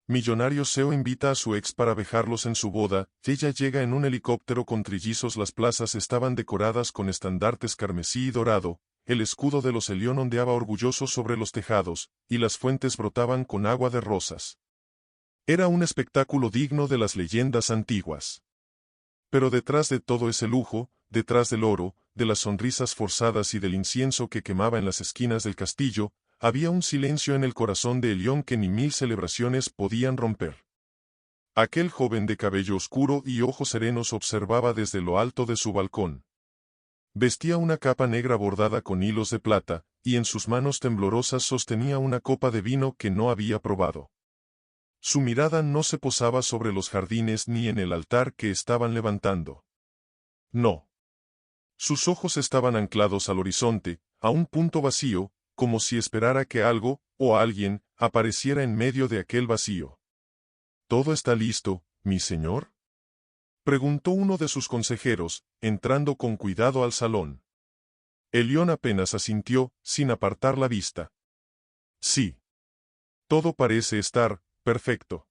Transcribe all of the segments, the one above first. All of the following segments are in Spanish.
Millonario CEO invita a su ex para dejarlos en su boda, ella llega en un helicóptero con trillizos. Las plazas estaban decoradas con estandartes carmesí y dorado, el escudo de los Elión ondeaba orgulloso sobre los tejados, y las fuentes brotaban con agua de rosas. Era un espectáculo digno de las leyendas antiguas. Pero detrás de todo ese lujo, detrás del oro, de las sonrisas forzadas y del incienso que quemaba en las esquinas del castillo, había un silencio en el corazón de Elión que ni 1000 celebraciones podían romper. Aquel joven de cabello oscuro y ojos serenos observaba desde lo alto de su balcón. Vestía una capa negra bordada con hilos de plata, y en sus manos temblorosas sostenía una copa de vino que no había probado. Su mirada no se posaba sobre los jardines ni en el altar que estaban levantando. No. Sus ojos estaban anclados al horizonte, a un punto vacío, como si esperara que algo, o alguien, apareciera en medio de aquel vacío. ¿Todo está listo, mi señor?, preguntó uno de sus consejeros, entrando con cuidado al salón. Elión apenas asintió, sin apartar la vista. Sí. Todo parece estar perfecto.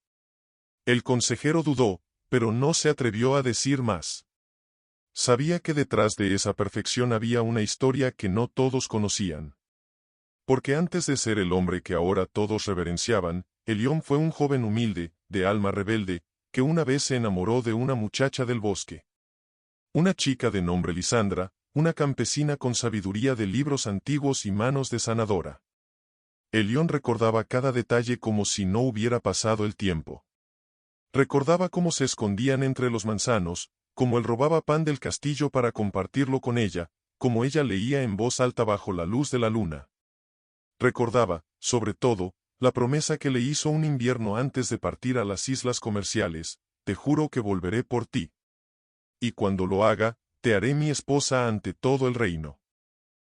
El consejero dudó, pero no se atrevió a decir más. Sabía que detrás de esa perfección había una historia que no todos conocían. Porque antes de ser el hombre que ahora todos reverenciaban, Elión fue un joven humilde, de alma rebelde, que una vez se enamoró de una muchacha del bosque. Una chica de nombre Lisandra, una campesina con sabiduría de libros antiguos y manos de sanadora. Elión recordaba cada detalle como si no hubiera pasado el tiempo. Recordaba cómo se escondían entre los manzanos, cómo él robaba pan del castillo para compartirlo con ella, cómo ella leía en voz alta bajo la luz de la luna. Recordaba, sobre todo, la promesa que le hizo un invierno antes de partir a las islas comerciales: te juro que volveré por ti. Y cuando lo haga, te haré mi esposa ante todo el reino.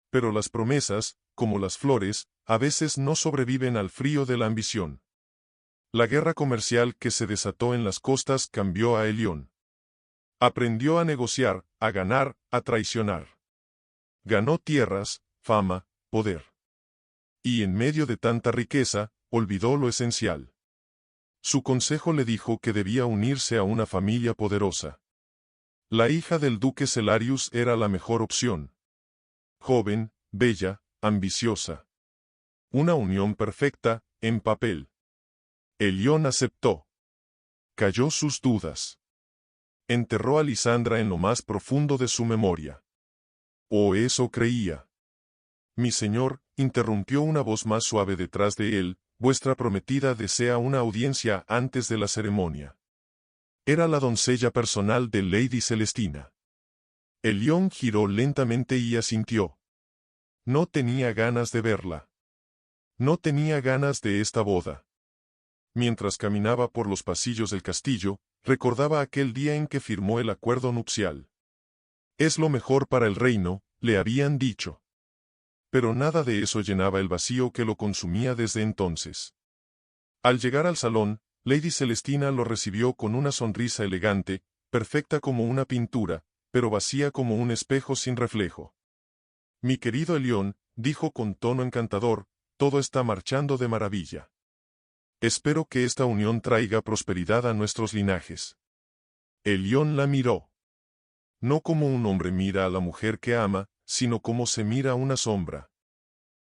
Pero las promesas, como las flores, a veces no sobreviven al frío de la ambición. La guerra comercial que se desató en las costas cambió a Elión. Aprendió a negociar, a ganar, a traicionar. Ganó tierras, fama, poder. Y en medio de tanta riqueza, olvidó lo esencial. Su consejo le dijo que debía unirse a una familia poderosa. La hija del duque Celarius era la mejor opción. Joven, bella, ambiciosa. Una unión perfecta, en papel. Elión aceptó. Calló sus dudas. Enterró a Lisandra en lo más profundo de su memoria. O eso creía. Mi señor, interrumpió una voz más suave detrás de él, vuestra prometida desea una audiencia antes de la ceremonia. Era la doncella personal de Lady Celestina. Elión giró lentamente y asintió. No tenía ganas de verla. No tenía ganas de esta boda. Mientras caminaba por los pasillos del castillo, recordaba aquel día en que firmó el acuerdo nupcial. Es lo mejor para el reino, le habían dicho. Pero nada de eso llenaba el vacío que lo consumía desde entonces. Al llegar al salón, Lady Celestina lo recibió con una sonrisa elegante, perfecta como una pintura, pero vacía como un espejo sin reflejo. Mi querido Elión, dijo con tono encantador, todo está marchando de maravilla. Espero que esta unión traiga prosperidad a nuestros linajes. Elión la miró. No como un hombre mira a la mujer que ama, sino como se mira una sombra.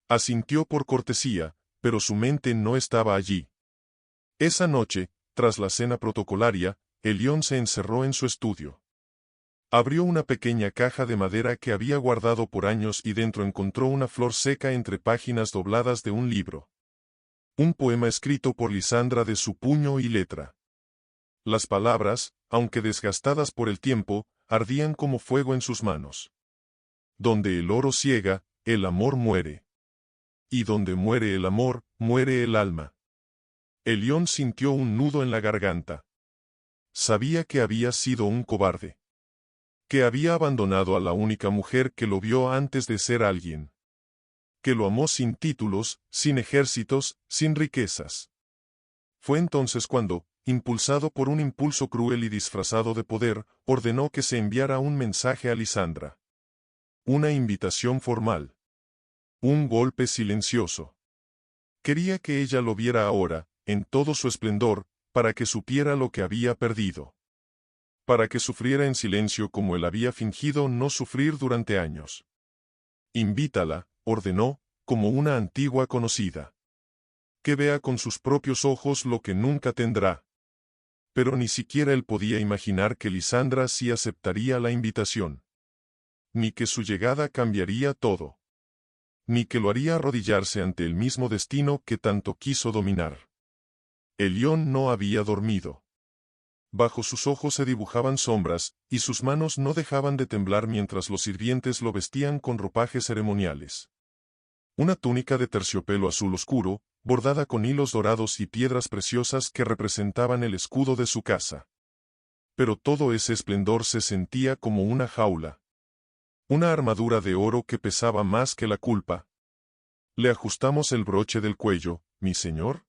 Asintió por cortesía, pero su mente no estaba allí. Esa noche, tras la cena protocolaria, Elión se encerró en su estudio. Abrió una pequeña caja de madera que había guardado por años y dentro encontró una flor seca entre páginas dobladas de un libro. Un poema escrito por Lisandra de su puño y letra. Las palabras, aunque desgastadas por el tiempo, ardían como fuego en sus manos. Donde el oro ciega, el amor muere. Y donde muere el amor, muere el alma. Elión sintió un nudo en la garganta. Sabía que había sido un cobarde. Que había abandonado a la única mujer que lo vio antes de ser alguien. Que lo amó sin títulos, sin ejércitos, sin riquezas. Fue entonces cuando, impulsado por un impulso cruel y disfrazado de poder, ordenó que se enviara un mensaje a Lisandra. Una invitación formal. Un golpe silencioso. Quería que ella lo viera ahora, en todo su esplendor, para que supiera lo que había perdido. Para que sufriera en silencio como él había fingido no sufrir durante años. Invítala, ordenó, como una antigua conocida. Que vea con sus propios ojos lo que nunca tendrá. Pero ni siquiera él podía imaginar que Lisandra sí aceptaría la invitación. Ni que su llegada cambiaría todo. Ni que lo haría arrodillarse ante el mismo destino que tanto quiso dominar. El león no había dormido. Bajo sus ojos se dibujaban sombras, y sus manos no dejaban de temblar mientras los sirvientes lo vestían con ropajes ceremoniales. Una túnica de terciopelo azul oscuro, bordada con hilos dorados y piedras preciosas que representaban el escudo de su casa. Pero todo ese esplendor se sentía como una jaula. Una armadura de oro que pesaba más que la culpa. ¿Le ajustamos el broche del cuello, mi señor?,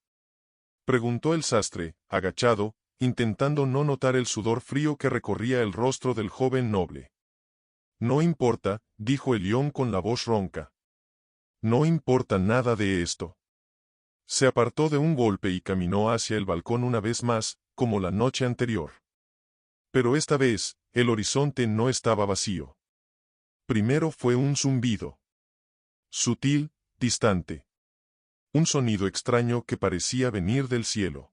preguntó el sastre, agachado, intentando no notar el sudor frío que recorría el rostro del joven noble. No importa, dijo el león con la voz ronca. No importa nada de esto. Se apartó de un golpe y caminó hacia el balcón una vez más, como la noche anterior. Pero esta vez, el horizonte no estaba vacío. Primero fue un zumbido. Sutil, distante. Un sonido extraño que parecía venir del cielo.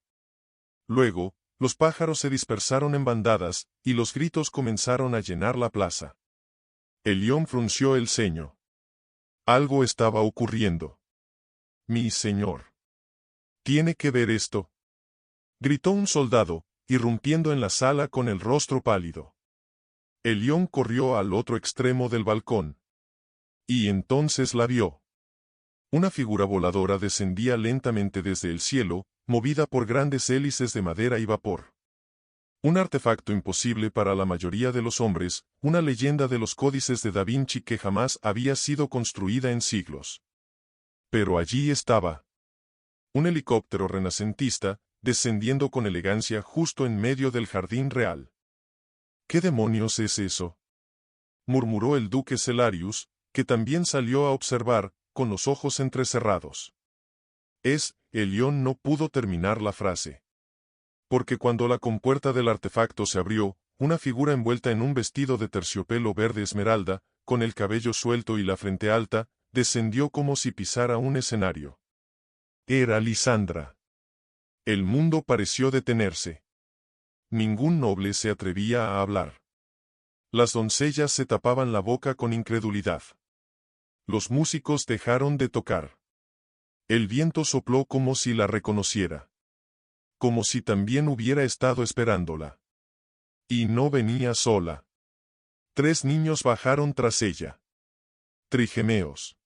Luego, los pájaros se dispersaron en bandadas, y los gritos comenzaron a llenar la plaza. El león frunció el ceño. Algo estaba ocurriendo. Mi señor. ¿Tiene que ver esto?, gritó un soldado, irrumpiendo en la sala con el rostro pálido. El león corrió al otro extremo del balcón. Y entonces la vio. Una figura voladora descendía lentamente desde el cielo, movida por grandes hélices de madera y vapor. Un artefacto imposible para la mayoría de los hombres, una leyenda de los códices de Da Vinci que jamás había sido construida en siglos. Pero allí estaba. Un helicóptero renacentista, descendiendo con elegancia justo en medio del jardín real. ¿Qué demonios es eso?, murmuró el duque Celarius, que también salió a observar, con los ojos entrecerrados. El león no pudo terminar la frase. Porque cuando la compuerta del artefacto se abrió, una figura envuelta en un vestido de terciopelo verde esmeralda, con el cabello suelto y la frente alta, descendió como si pisara un escenario. Era Lisandra. El mundo pareció detenerse. Ningún noble se atrevía a hablar. Las doncellas se tapaban la boca con incredulidad. Los músicos dejaron de tocar. El viento sopló como si la reconociera. Como si también hubiera estado esperándola. Y no venía sola. 3 niños bajaron tras ella. Trigemeos.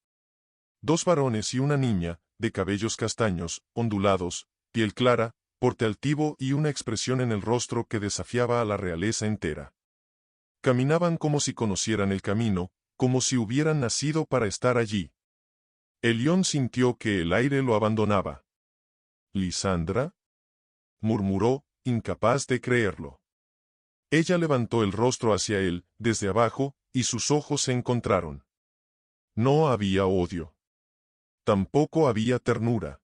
2 varones y una niña, de cabellos castaños, ondulados, piel clara, porte altivo y una expresión en el rostro que desafiaba a la realeza entera. Caminaban como si conocieran el camino, como si hubieran nacido para estar allí. El león sintió que el aire lo abandonaba. ¿Lisandra?, murmuró, incapaz de creerlo. Ella levantó el rostro hacia él, desde abajo, y sus ojos se encontraron. No había odio. Tampoco había ternura.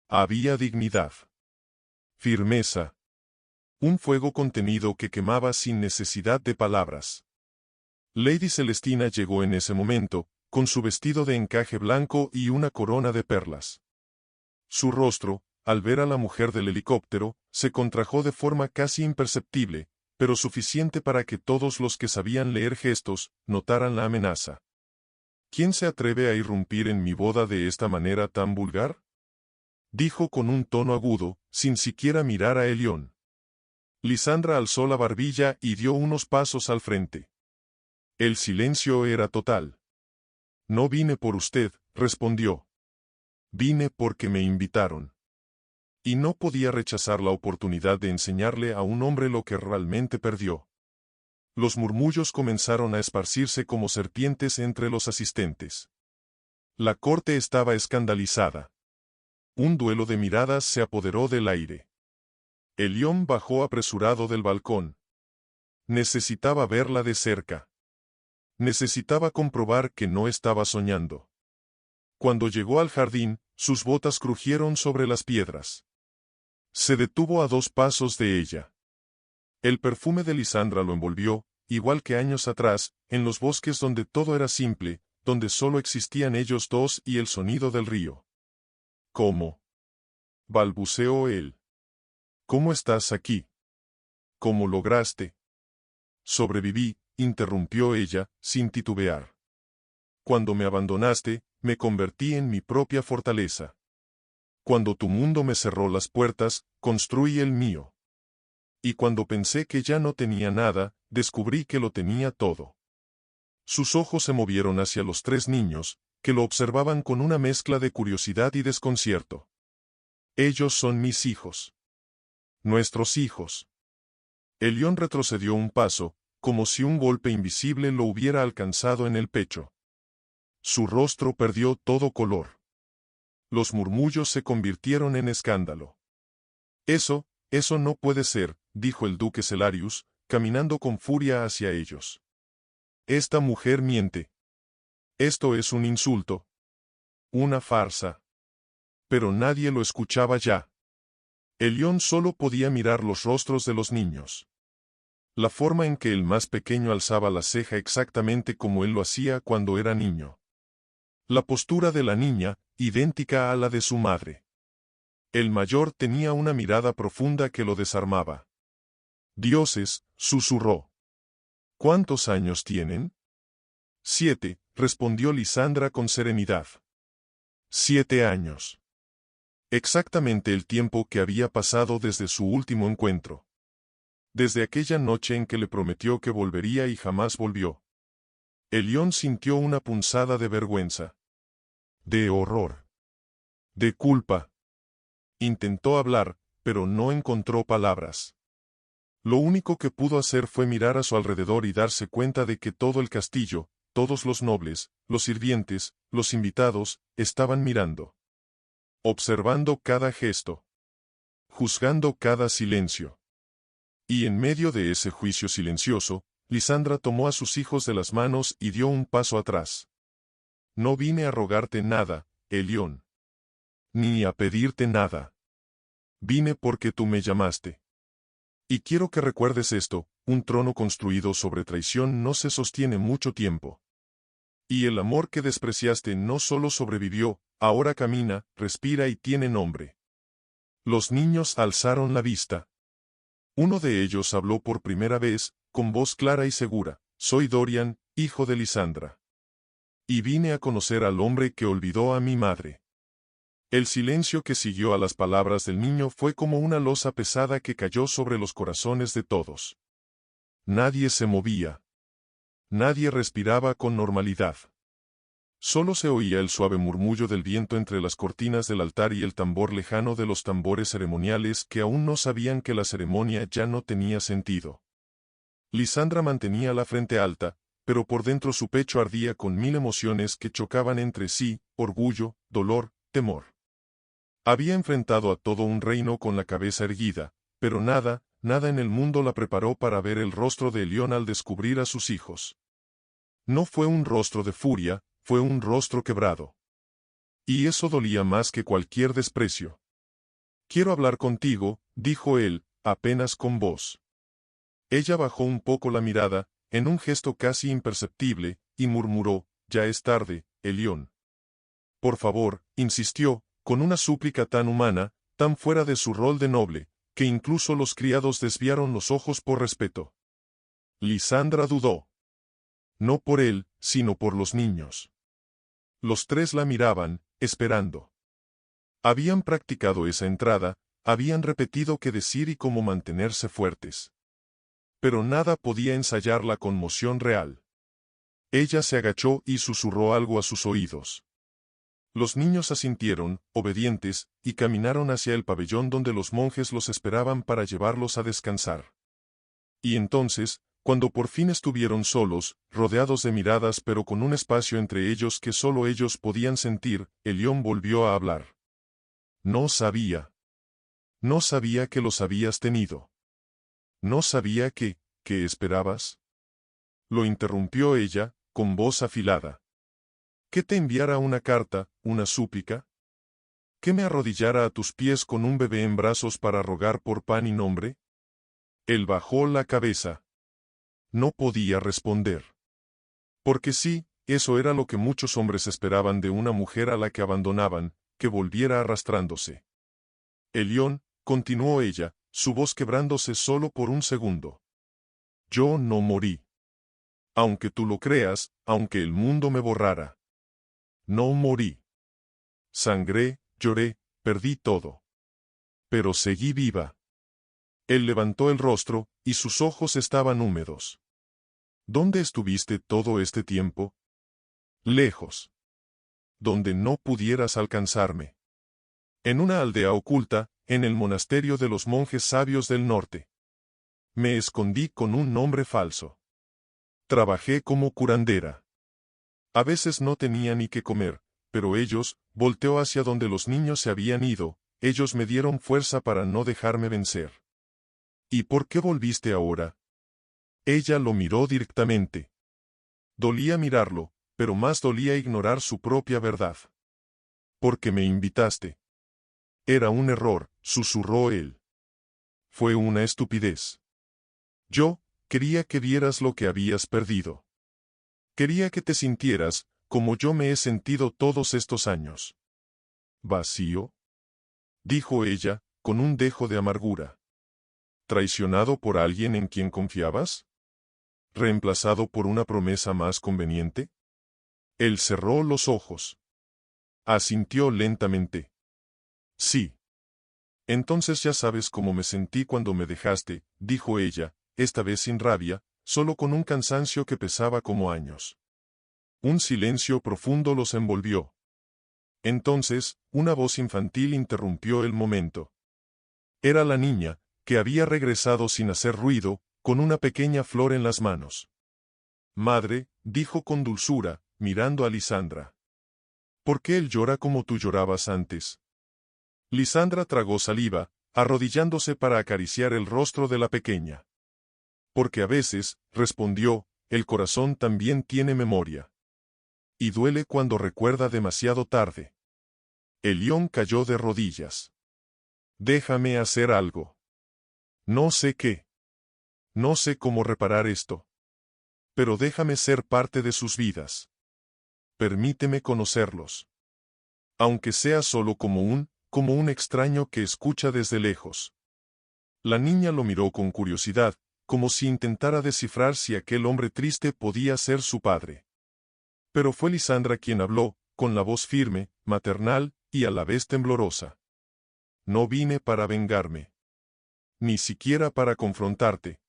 Había dignidad. Firmeza. Un fuego contenido que quemaba sin necesidad de palabras. Lady Celestina llegó en ese momento, con su vestido de encaje blanco y una corona de perlas. Su rostro, al ver a la mujer del helicóptero, se contrajo de forma casi imperceptible, pero suficiente para que todos los que sabían leer gestos, notaran la amenaza. ¿Quién se atreve a irrumpir en mi boda de esta manera tan vulgar?, dijo con un tono agudo, sin siquiera mirar a el león. Lisandra alzó la barbilla y dio unos pasos al frente. El silencio era total. No vine por usted, respondió. Vine porque me invitaron. Y no podía rechazar la oportunidad de enseñarle a un hombre lo que realmente perdió. Los murmullos comenzaron a esparcirse como serpientes entre los asistentes. La corte estaba escandalizada. Un duelo de miradas se apoderó del aire. El león bajó apresurado del balcón. Necesitaba verla de cerca. Necesitaba comprobar que no estaba soñando. Cuando llegó al jardín, sus botas crujieron sobre las piedras. Se detuvo a 2 pasos de ella. El perfume de Lisandra lo envolvió, igual que años atrás, en los bosques donde todo era simple, donde solo existían ellos dos y el sonido del río. ¿Cómo? Balbuceó él. ¿Cómo estás aquí? ¿Cómo lograste? Sobreviví, interrumpió ella, sin titubear. Cuando me abandonaste, me convertí en mi propia fortaleza. Cuando tu mundo me cerró las puertas, construí el mío. Y cuando pensé que ya no tenía nada, descubrí que lo tenía todo. Sus ojos se movieron hacia los 3 niños, que lo observaban con una mezcla de curiosidad y desconcierto. Ellos son mis hijos. Nuestros hijos. El león retrocedió un paso, como si un golpe invisible lo hubiera alcanzado en el pecho. Su rostro perdió todo color. Los murmullos se convirtieron en escándalo. Eso no puede ser, dijo el duque Celarius, caminando con furia hacia ellos. Esta mujer miente. Esto es un insulto. Una farsa. Pero nadie lo escuchaba ya. El león solo podía mirar los rostros de los niños. La forma en que el más pequeño alzaba la ceja exactamente como él lo hacía cuando era niño. La postura de la niña, idéntica a la de su madre. El mayor tenía una mirada profunda que lo desarmaba. Dioses, susurró. ¿Cuántos años tienen? 7, respondió Lisandra con serenidad. 7 años. Exactamente el tiempo que había pasado desde su último encuentro. Desde aquella noche en que le prometió que volvería y jamás volvió. El león sintió una punzada de vergüenza. De horror. De culpa. Intentó hablar, pero no encontró palabras. Lo único que pudo hacer fue mirar a su alrededor y darse cuenta de que todo el castillo, todos los nobles, los sirvientes, los invitados, estaban mirando. Observando cada gesto. Juzgando cada silencio. Y en medio de ese juicio silencioso, Lisandra tomó a sus hijos de las manos y dio un paso atrás. No vine a rogarte nada, Elión. Ni a pedirte nada. Vine porque tú me llamaste. Y quiero que recuerdes esto, un trono construido sobre traición no se sostiene mucho tiempo. Y el amor que despreciaste no solo sobrevivió, ahora camina, respira y tiene nombre. Los niños alzaron la vista. Uno de ellos habló por primera vez, con voz clara y segura. Soy Dorian, hijo de Lisandra. Y vine a conocer al hombre que olvidó a mi madre. El silencio que siguió a las palabras del niño fue como una losa pesada que cayó sobre los corazones de todos. Nadie se movía. Nadie respiraba con normalidad. Solo se oía el suave murmullo del viento entre las cortinas del altar y el tambor lejano de los tambores ceremoniales que aún no sabían que la ceremonia ya no tenía sentido. Lisandra mantenía la frente alta, pero por dentro su pecho ardía con 1000 emociones que chocaban entre sí, orgullo, dolor, temor. Había enfrentado a todo un reino con la cabeza erguida, pero nada en el mundo la preparó para ver el rostro de Elión al descubrir a sus hijos. No fue un rostro de furia, fue un rostro quebrado. Y eso dolía más que cualquier desprecio. Quiero hablar contigo, dijo él, apenas con voz. Ella bajó un poco la mirada, en un gesto casi imperceptible, y murmuró, ya es tarde, Elión. Por favor, insistió, con una súplica tan humana, tan fuera de su rol de noble, que incluso los criados desviaron los ojos por respeto. Lisandra dudó. No por él, sino por los niños. Los 3 la miraban, esperando. Habían practicado esa entrada, habían repetido qué decir y cómo mantenerse fuertes. Pero nada podía ensayar la conmoción real. Ella se agachó y susurró algo a sus oídos. Los niños asintieron, obedientes, y caminaron hacia el pabellón donde los monjes los esperaban para llevarlos a descansar. Y entonces, cuando por fin estuvieron solos, rodeados de miradas pero con un espacio entre ellos que solo ellos podían sentir, Elión volvió a hablar. No sabía. No sabía que los habías tenido. No sabía ¿qué esperabas? Lo interrumpió ella, con voz afilada. ¿Que te enviara una carta, una súplica? ¿Que me arrodillara a tus pies con un bebé en brazos para rogar por pan y nombre? Él bajó la cabeza. No podía responder. Porque sí, eso era lo que muchos hombres esperaban de una mujer a la que abandonaban, que volviera arrastrándose. Elión, continuó ella, su voz quebrándose solo por un segundo. Yo no morí. Aunque tú lo creas, aunque el mundo me borrara. No morí. Sangré, lloré, perdí todo. Pero seguí viva. Él levantó el rostro, y sus ojos estaban húmedos. ¿Dónde estuviste todo este tiempo? Lejos. Donde no pudieras alcanzarme. En una aldea oculta, en el monasterio de los monjes sabios del norte. Me escondí con un nombre falso. Trabajé como curandera. A veces no tenía ni qué comer, pero ellos, volteó hacia donde los niños se habían ido, ellos me dieron fuerza para no dejarme vencer. ¿Y por qué volviste ahora? Ella lo miró directamente. Dolía mirarlo, pero más dolía ignorar su propia verdad. Porque me invitaste. Era un error, susurró él. Fue una estupidez. Yo, quería que vieras lo que habías perdido. Quería que te sintieras, como yo me he sentido todos estos años. ¿Vacío? Dijo ella, con un dejo de amargura. ¿Traicionado por alguien en quien confiabas? ¿Reemplazado por una promesa más conveniente? Él cerró los ojos. Asintió lentamente. Sí. Entonces ya sabes cómo me sentí cuando me dejaste, dijo ella, esta vez sin rabia, solo con un cansancio que pesaba como años. Un silencio profundo los envolvió. Entonces, una voz infantil interrumpió el momento. Era la niña, que había regresado sin hacer ruido, con una pequeña flor en las manos. Madre, dijo con dulzura, mirando a Lisandra. ¿Por qué él llora como tú llorabas antes? Lisandra tragó saliva, arrodillándose para acariciar el rostro de la pequeña. Porque a veces, respondió, el corazón también tiene memoria. Y duele cuando recuerda demasiado tarde. Elión cayó de rodillas. Déjame hacer algo. No sé qué. No sé cómo reparar esto. Pero déjame ser parte de sus vidas. Permíteme conocerlos. Aunque sea solo como un extraño que escucha desde lejos. La niña lo miró con curiosidad, como si intentara descifrar si aquel hombre triste podía ser su padre. Pero fue Lisandra quien habló, con la voz firme, maternal, y a la vez temblorosa. No vine para vengarme. Ni siquiera para confrontarte.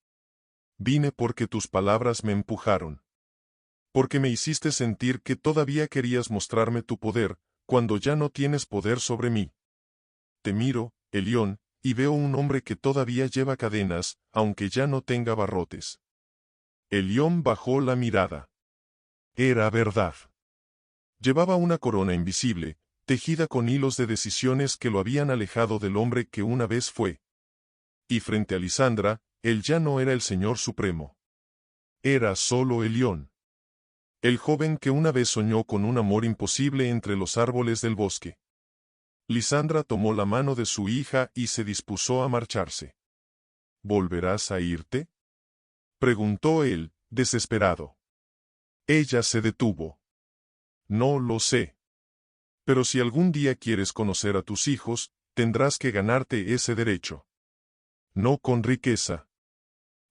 Vine porque tus palabras me empujaron. Porque me hiciste sentir que todavía querías mostrarme tu poder, cuando ya no tienes poder sobre mí. Te miro, Elión, y veo un hombre que todavía lleva cadenas, aunque ya no tenga barrotes. Elión bajó la mirada. Era verdad. Llevaba una corona invisible, tejida con hilos de decisiones que lo habían alejado del hombre que una vez fue. Y frente a Lisandra, él ya no era el Señor Supremo. Era solo Elión. El joven que una vez soñó con un amor imposible entre los árboles del bosque. Lisandra tomó la mano de su hija y se dispuso a marcharse. ¿Volverás a irte? Preguntó él, desesperado. Ella se detuvo. No lo sé. Pero si algún día quieres conocer a tus hijos, tendrás que ganarte ese derecho. No con riqueza.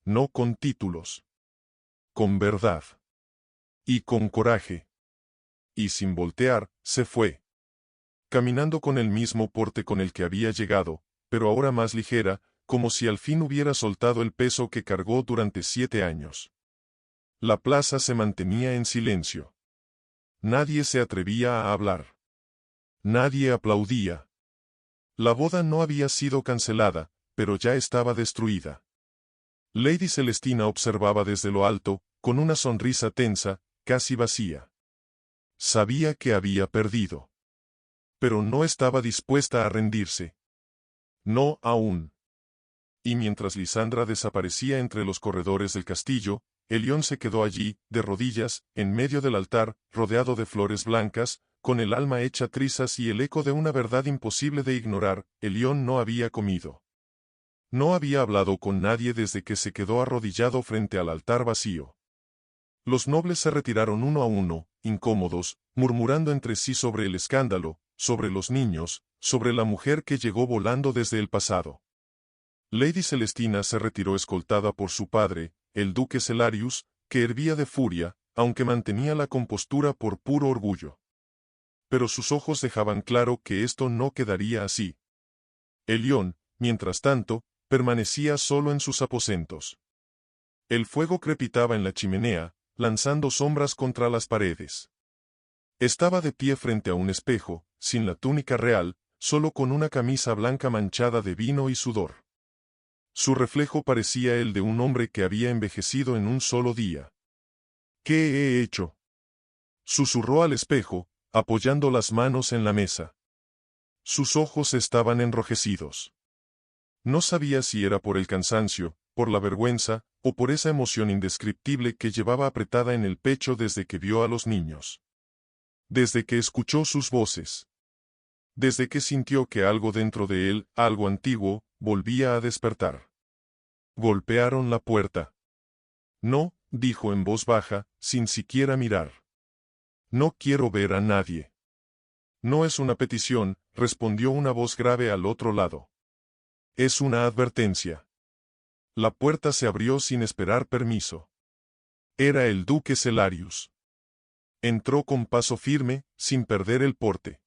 No con títulos. Con verdad. Y con coraje. Y sin voltear, se fue. Caminando con el mismo porte con el que había llegado, pero ahora más ligera, como si al fin hubiera soltado el peso que cargó durante 7 años. La plaza se mantenía en silencio. Nadie se atrevía a hablar. Nadie aplaudía. La boda no había sido cancelada, pero ya estaba destruida. Lady Celestina observaba desde lo alto, con una sonrisa tensa, casi vacía. Sabía que había perdido. Pero no estaba dispuesta a rendirse. No aún. Y mientras Lisandra desaparecía entre los corredores del castillo, Elión se quedó allí, de rodillas, en medio del altar, rodeado de flores blancas, con el alma hecha trizas y el eco de una verdad imposible de ignorar, Elión no había comido. No había hablado con nadie desde que se quedó arrodillado frente al altar vacío. Los nobles se retiraron uno a uno, incómodos, murmurando entre sí sobre el escándalo, sobre los niños, sobre la mujer que llegó volando desde el pasado. Lady Celestina se retiró escoltada por su padre, el duque Celarius, que hervía de furia, aunque mantenía la compostura por puro orgullo. Pero sus ojos dejaban claro que esto no quedaría así. Elión, mientras tanto, permanecía solo en sus aposentos. El fuego crepitaba en la chimenea, lanzando sombras contra las paredes. Estaba de pie frente a un espejo, sin la túnica real, solo con una camisa blanca manchada de vino y sudor. Su reflejo parecía el de un hombre que había envejecido en un solo día. ¿Qué he hecho?, susurró al espejo, apoyando las manos en la mesa. Sus ojos estaban enrojecidos. No sabía si era por el cansancio, por la vergüenza, o por esa emoción indescriptible que llevaba apretada en el pecho desde que vio a los niños. Desde que escuchó sus voces. Desde que sintió que algo dentro de él, algo antiguo, volvía a despertar. Golpearon la puerta. No, dijo en voz baja, sin siquiera mirar. No quiero ver a nadie. No es una petición, respondió una voz grave al otro lado. Es una advertencia. La puerta se abrió sin esperar permiso. Era el duque Celarius. Entró con paso firme, sin perder el porte.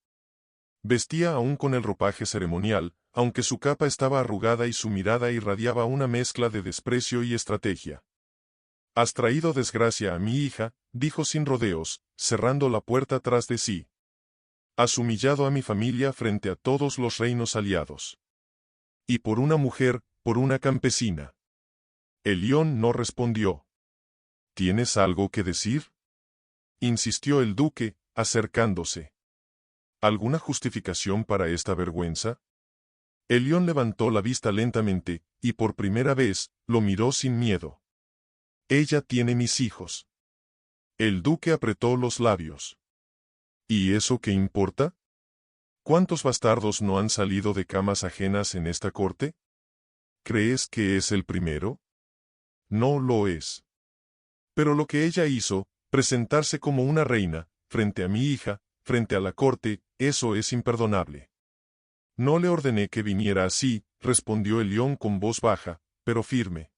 Vestía aún con el ropaje ceremonial, aunque su capa estaba arrugada y su mirada irradiaba una mezcla de desprecio y estrategia. «Has traído desgracia a mi hija», dijo sin rodeos, cerrando la puerta tras de sí. «Has humillado a mi familia frente a todos los reinos aliados. Y por una mujer, por una campesina». Elión no respondió. «¿Tienes algo que decir?», insistió el duque, acercándose. «¿Alguna justificación para esta vergüenza?». Elión levantó la vista lentamente, y por primera vez, lo miró sin miedo. «Ella tiene mis hijos». El duque apretó los labios. «¿Y eso qué importa? ¿Cuántos bastardos no han salido de camas ajenas en esta corte? ¿Crees que es el primero? No lo es. Pero lo que ella hizo, presentarse como una reina, frente a mi hija, frente a la corte, eso es imperdonable». «No le ordené que viniera así», respondió Elión con voz baja, pero firme.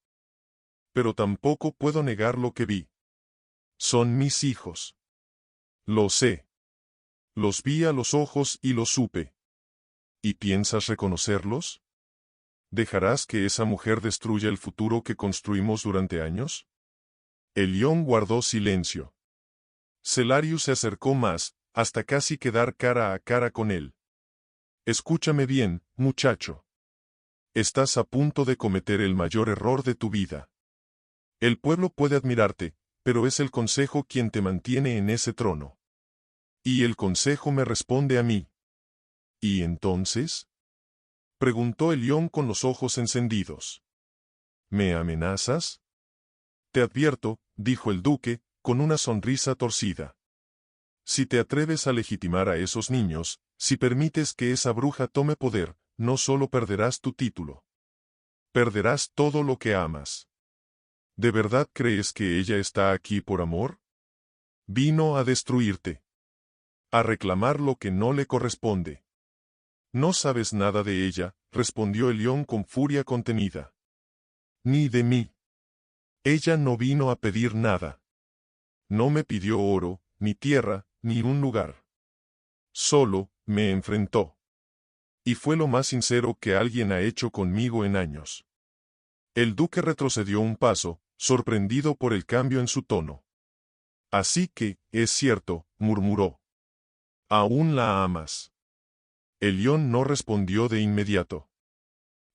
«Pero tampoco puedo negar lo que vi. Son mis hijos. Lo sé. Los vi a los ojos y los supe. ¿Y piensas reconocerlos? ¿Dejarás que esa mujer destruya el futuro que construimos durante años?». Elión guardó silencio. Celarius se acercó más, hasta casi quedar cara a cara con él. «Escúchame bien, muchacho. Estás a punto de cometer el mayor error de tu vida. El pueblo puede admirarte, pero es el consejo quien te mantiene en ese trono. Y el consejo me responde a mí». «¿Y entonces?», preguntó Elión con los ojos encendidos. «¿Me amenazas?». «Te advierto», dijo el duque, con una sonrisa torcida. «Si te atreves a legitimar a esos niños, si permites que esa bruja tome poder, no solo perderás tu título. Perderás todo lo que amas». ¿De verdad crees que ella está aquí por amor? Vino a destruirte. A reclamar lo que no le corresponde. «No sabes nada de ella», respondió Elión con furia contenida. «Ni de mí. Ella no vino a pedir nada. No me pidió oro, ni tierra, ni un lugar. Solo, me enfrentó. Y fue lo más sincero que alguien ha hecho conmigo en años». El duque retrocedió un paso, sorprendido por el cambio en su tono. «Así que, es cierto», murmuró. «Aún la amas». Elión no respondió de inmediato.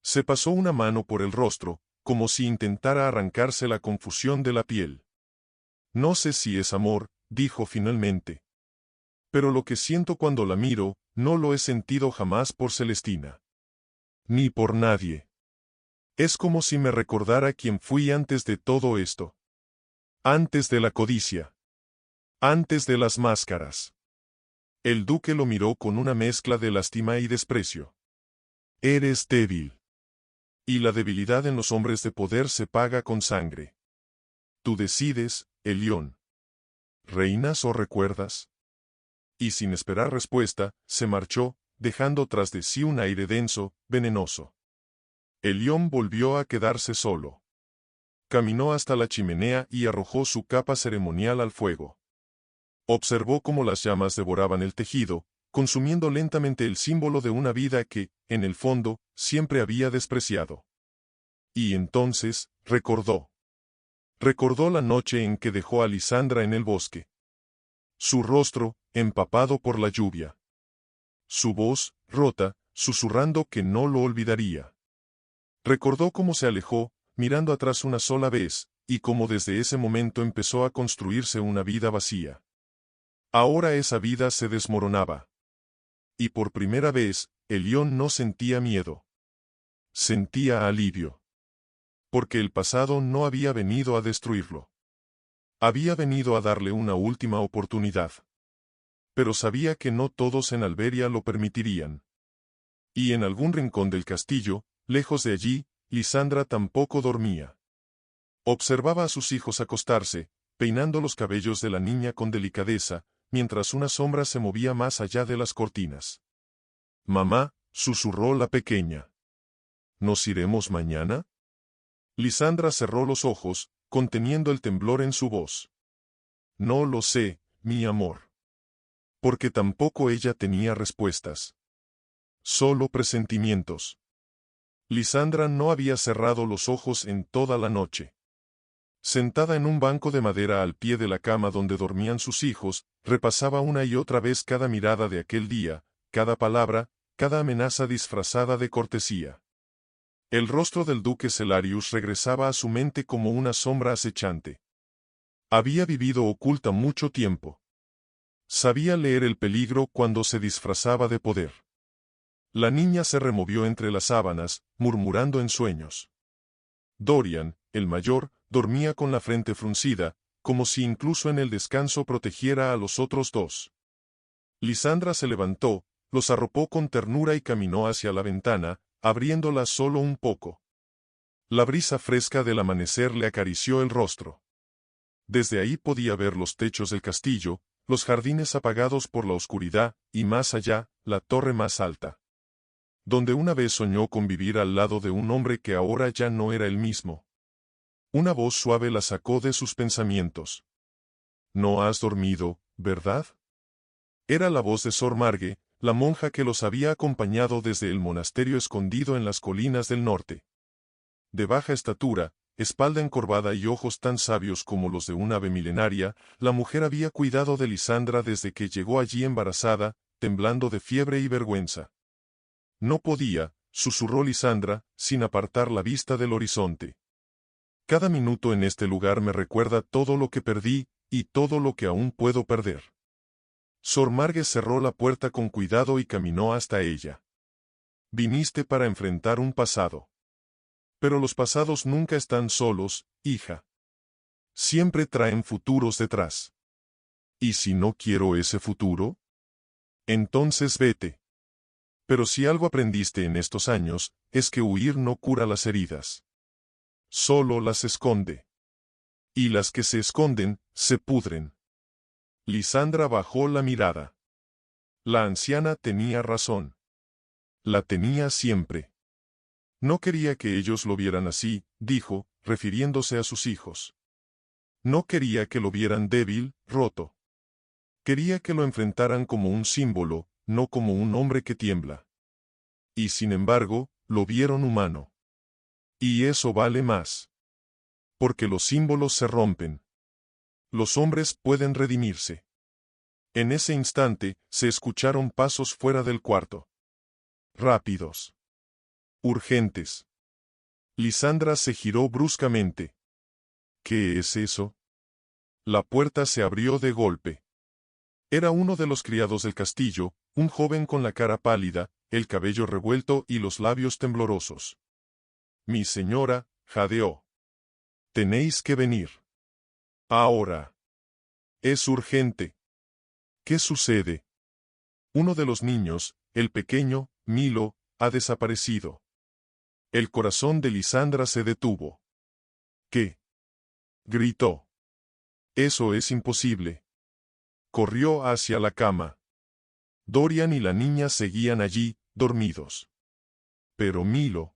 Se pasó una mano por el rostro, como si intentara arrancarse la confusión de la piel. «No sé si es amor», dijo finalmente. «Pero lo que siento cuando la miro, no lo he sentido jamás por Celestina. Ni por nadie. Es como si me recordara quién fui antes de todo esto. Antes de la codicia. Antes de las máscaras. El duque lo miró con una mezcla de lástima y desprecio. Eres débil. Y la debilidad en los hombres de poder se paga con sangre. Tú decides, Elión. ¿Reinas o recuerdas? Y sin esperar respuesta, se marchó, dejando tras de sí un aire denso, venenoso. Elión volvió a quedarse solo. Caminó hasta la chimenea y arrojó su capa ceremonial al fuego. Observó cómo las llamas devoraban el tejido, consumiendo lentamente el símbolo de una vida que, en el fondo, siempre había despreciado. Y entonces, recordó. Recordó la noche en que dejó a Lisandra en el bosque. Su rostro, empapado por la lluvia. Su voz, rota, susurrando que no lo olvidaría. Recordó cómo se alejó, mirando atrás una sola vez, y cómo desde ese momento empezó a construirse una vida vacía. Ahora esa vida se desmoronaba. Y por primera vez, Elión no sentía miedo. Sentía alivio. Porque el pasado no había venido a destruirlo. Había venido a darle una última oportunidad. Pero sabía que no todos en Alberia lo permitirían. Y en algún rincón del castillo, lejos de allí, Lisandra tampoco dormía. Observaba a sus hijos acostarse, peinando los cabellos de la niña con delicadeza, mientras una sombra se movía más allá de las cortinas. «Mamá», susurró la pequeña. «¿Nos iremos mañana?» Lisandra cerró los ojos, conteniendo el temblor en su voz. «No lo sé, mi amor». Porque tampoco ella tenía respuestas. Solo presentimientos. Lisandra no había cerrado los ojos en toda la noche. Sentada en un banco de madera al pie de la cama donde dormían sus hijos, repasaba una y otra vez cada mirada de aquel día, cada palabra, cada amenaza disfrazada de cortesía. El rostro del duque Celarius regresaba a su mente como una sombra acechante. Había vivido oculta mucho tiempo. Sabía leer el peligro cuando se disfrazaba de poder. La niña se removió entre las sábanas, murmurando en sueños. Dorian, el mayor, dormía con la frente fruncida, como si incluso en el descanso protegiera a los otros dos. Lisandra se levantó, los arropó con ternura y caminó hacia la ventana, abriéndola solo un poco. La brisa fresca del amanecer le acarició el rostro. Desde ahí podía ver los techos del castillo, los jardines apagados por la oscuridad, y más allá, la torre más alta. Donde una vez soñó con vivir al lado de un hombre que ahora ya no era el mismo. Una voz suave la sacó de sus pensamientos. «No has dormido, ¿verdad?» Era la voz de Sor Marge, la monja que los había acompañado desde el monasterio escondido en las colinas del norte. De baja estatura, espalda encorvada y ojos tan sabios como los de un ave milenaria, la mujer había cuidado de Lisandra desde que llegó allí embarazada, temblando de fiebre y vergüenza. «No podía», susurró Lisandra, sin apartar la vista del horizonte. «Cada minuto en este lugar me recuerda todo lo que perdí, y todo lo que aún puedo perder». Sor Marge cerró la puerta con cuidado y caminó hasta ella. «Viniste para enfrentar un pasado. Pero los pasados nunca están solos, hija. Siempre traen futuros detrás. ¿Y si no quiero ese futuro? Entonces vete. Pero si algo aprendiste en estos años, es que huir no cura las heridas. Solo las esconde. Y las que se esconden, se pudren». Lisandra bajó la mirada. La anciana tenía razón. La tenía siempre. No quería que ellos lo vieran así, dijo, refiriéndose a sus hijos. No quería que lo vieran débil, roto. Quería que lo enfrentaran como un símbolo, no como un hombre que tiembla. Y sin embargo, lo vieron humano. Y eso vale más. Porque los símbolos se rompen. Los hombres pueden redimirse. En ese instante, se escucharon pasos fuera del cuarto. Rápidos. Urgentes. Lisandra se giró bruscamente. ¿Qué es eso? La puerta se abrió de golpe. Era uno de los criados del castillo, un joven con la cara pálida, el cabello revuelto y los labios temblorosos. «Mi señora», jadeó. «Tenéis que venir. Ahora. Es urgente». «¿Qué sucede?» Uno de los niños, el pequeño, Milo, ha desaparecido. El corazón de Lisandra se detuvo. ¿Qué? Gritó. Eso es imposible. Corrió hacia la cama. Dorian y la niña seguían allí, dormidos. Pero Milo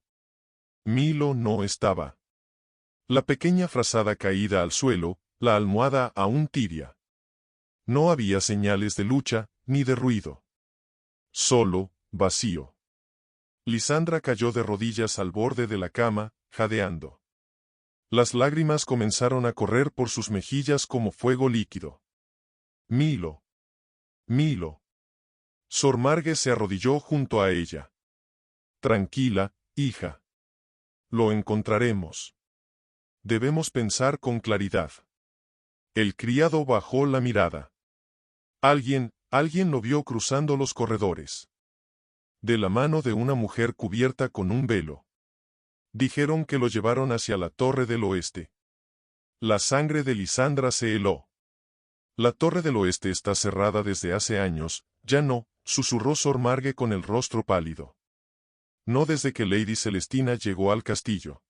no estaba. La pequeña frazada caída al suelo, la almohada aún tibia. No había señales de lucha, ni de ruido. Solo, vacío. Lisandra cayó de rodillas al borde de la cama, jadeando. Las lágrimas comenzaron a correr por sus mejillas como fuego líquido. Milo. Sor Marge se arrodilló junto a ella. Tranquila, hija. Lo encontraremos. Debemos pensar con claridad. El criado bajó la mirada. Alguien lo vio cruzando los corredores. De la mano de una mujer cubierta con un velo. Dijeron que lo llevaron hacia la Torre del Oeste. La sangre de Lisandra se heló. La Torre del Oeste está cerrada desde hace años, ya no, susurró Sor Marge con el rostro pálido. No desde que Lady Celestina llegó al castillo.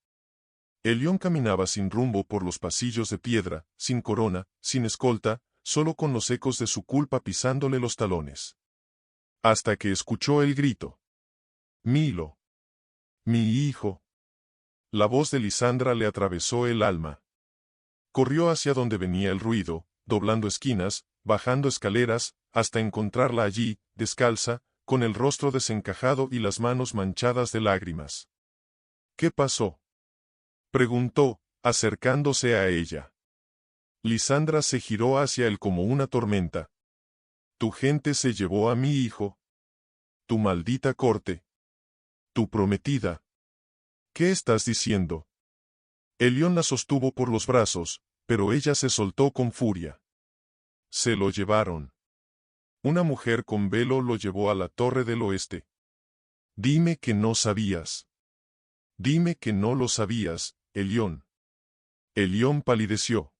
El león caminaba sin rumbo por los pasillos de piedra, sin corona, sin escolta, solo con los ecos de su culpa pisándole los talones. Hasta que escuchó el grito. Milo. Mi hijo. La voz de Lisandra le atravesó el alma. Corrió hacia donde venía el ruido, doblando esquinas, bajando escaleras, hasta encontrarla allí, descalza, con el rostro desencajado y las manos manchadas de lágrimas. ¿Qué pasó? Preguntó, acercándose a ella. Lisandra se giró hacia él como una tormenta. Tu gente se llevó a mi hijo. Tu maldita corte. Tu prometida. ¿Qué estás diciendo? El león la sostuvo por los brazos, pero ella se soltó con furia. Se lo llevaron. Una mujer con velo lo llevó a la Torre del Oeste. Dime que no sabías. Dime que no lo sabías, Elión. Elión palideció.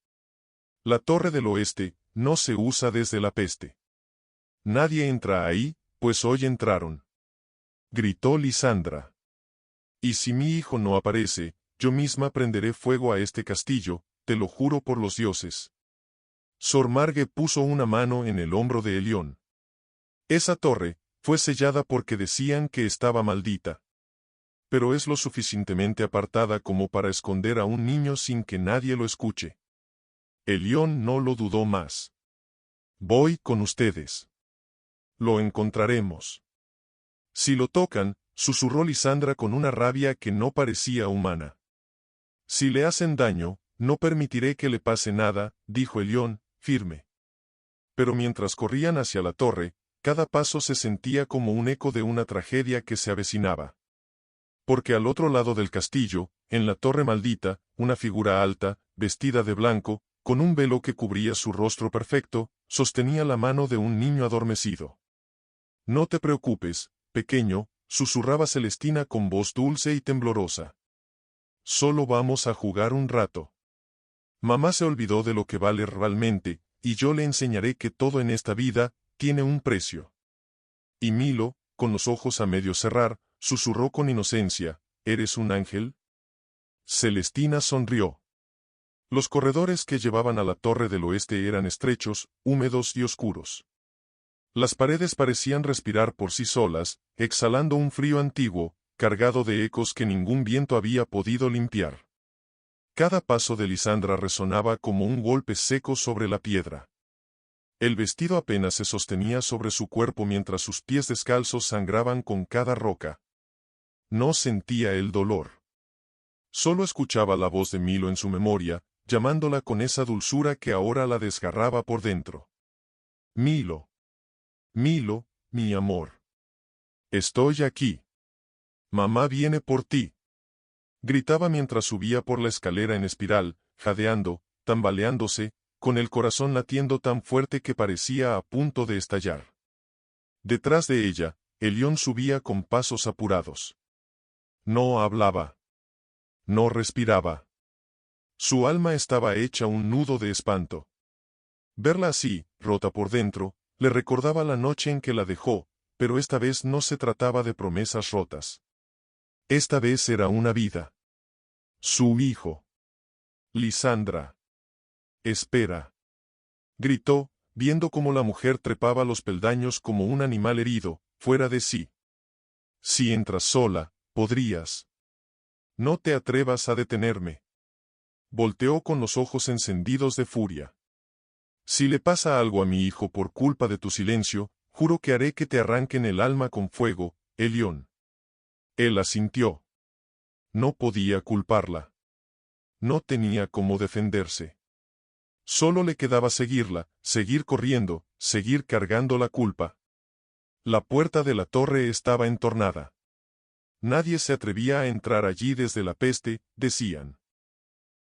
La Torre del Oeste no se usa desde la peste. Nadie entra ahí, pues hoy entraron. Gritó Lisandra. Y si mi hijo no aparece, yo misma prenderé fuego a este castillo, te lo juro por los dioses. Sor Marge puso una mano en el hombro de Elión. Esa torre fue sellada porque decían que estaba maldita. Pero es lo suficientemente apartada como para esconder a un niño sin que nadie lo escuche. Elión no lo dudó más. Voy con ustedes. Lo encontraremos. Si lo tocan, susurró Lisandra con una rabia que no parecía humana. Si le hacen daño, no permitiré que le pase nada, dijo Elión, firme. Pero mientras corrían hacia la torre, cada paso se sentía como un eco de una tragedia que se avecinaba. Porque al otro lado del castillo, en la torre maldita, una figura alta, vestida de blanco, con un velo que cubría su rostro perfecto, sostenía la mano de un niño adormecido. No te preocupes, pequeño, susurraba Celestina con voz dulce y temblorosa. Solo vamos a jugar un rato. Mamá se olvidó de lo que vale realmente, y yo le enseñaré que todo en esta vida tiene un precio. Y Milo, con los ojos a medio cerrar, susurró con inocencia, ¿eres un ángel? Celestina sonrió. Los corredores que llevaban a la Torre del Oeste eran estrechos, húmedos y oscuros. Las paredes parecían respirar por sí solas, exhalando un frío antiguo, cargado de ecos que ningún viento había podido limpiar. Cada paso de Lisandra resonaba como un golpe seco sobre la piedra. El vestido apenas se sostenía sobre su cuerpo mientras sus pies descalzos sangraban con cada roca. No sentía el dolor. Solo escuchaba la voz de Milo en su memoria, llamándola con esa dulzura que ahora la desgarraba por dentro. Milo. Milo, mi amor. Estoy aquí. Mamá viene por ti. Gritaba mientras subía por la escalera en espiral, jadeando, tambaleándose, con el corazón latiendo tan fuerte que parecía a punto de estallar. Detrás de ella, el león subía con pasos apurados. No hablaba. No respiraba. Su alma estaba hecha un nudo de espanto. Verla así, rota por dentro, Le recordaba la noche en que la dejó, pero esta vez no se trataba de promesas rotas. Esta vez era una vida. Su hijo. Lisandra. Espera. Gritó, viendo cómo la mujer trepaba los peldaños como un animal herido, fuera de sí. Si entras sola, podrías. No te atrevas a detenerme. Volteó con los ojos encendidos de furia. Si le pasa algo a mi hijo por culpa de tu silencio, juro que haré que te arranquen el alma con fuego, Elión. Él asintió. No podía culparla. No tenía cómo defenderse. Solo le quedaba seguirla, seguir corriendo, seguir cargando la culpa. La puerta de la torre estaba entornada. Nadie se atrevía a entrar allí desde la peste, decían.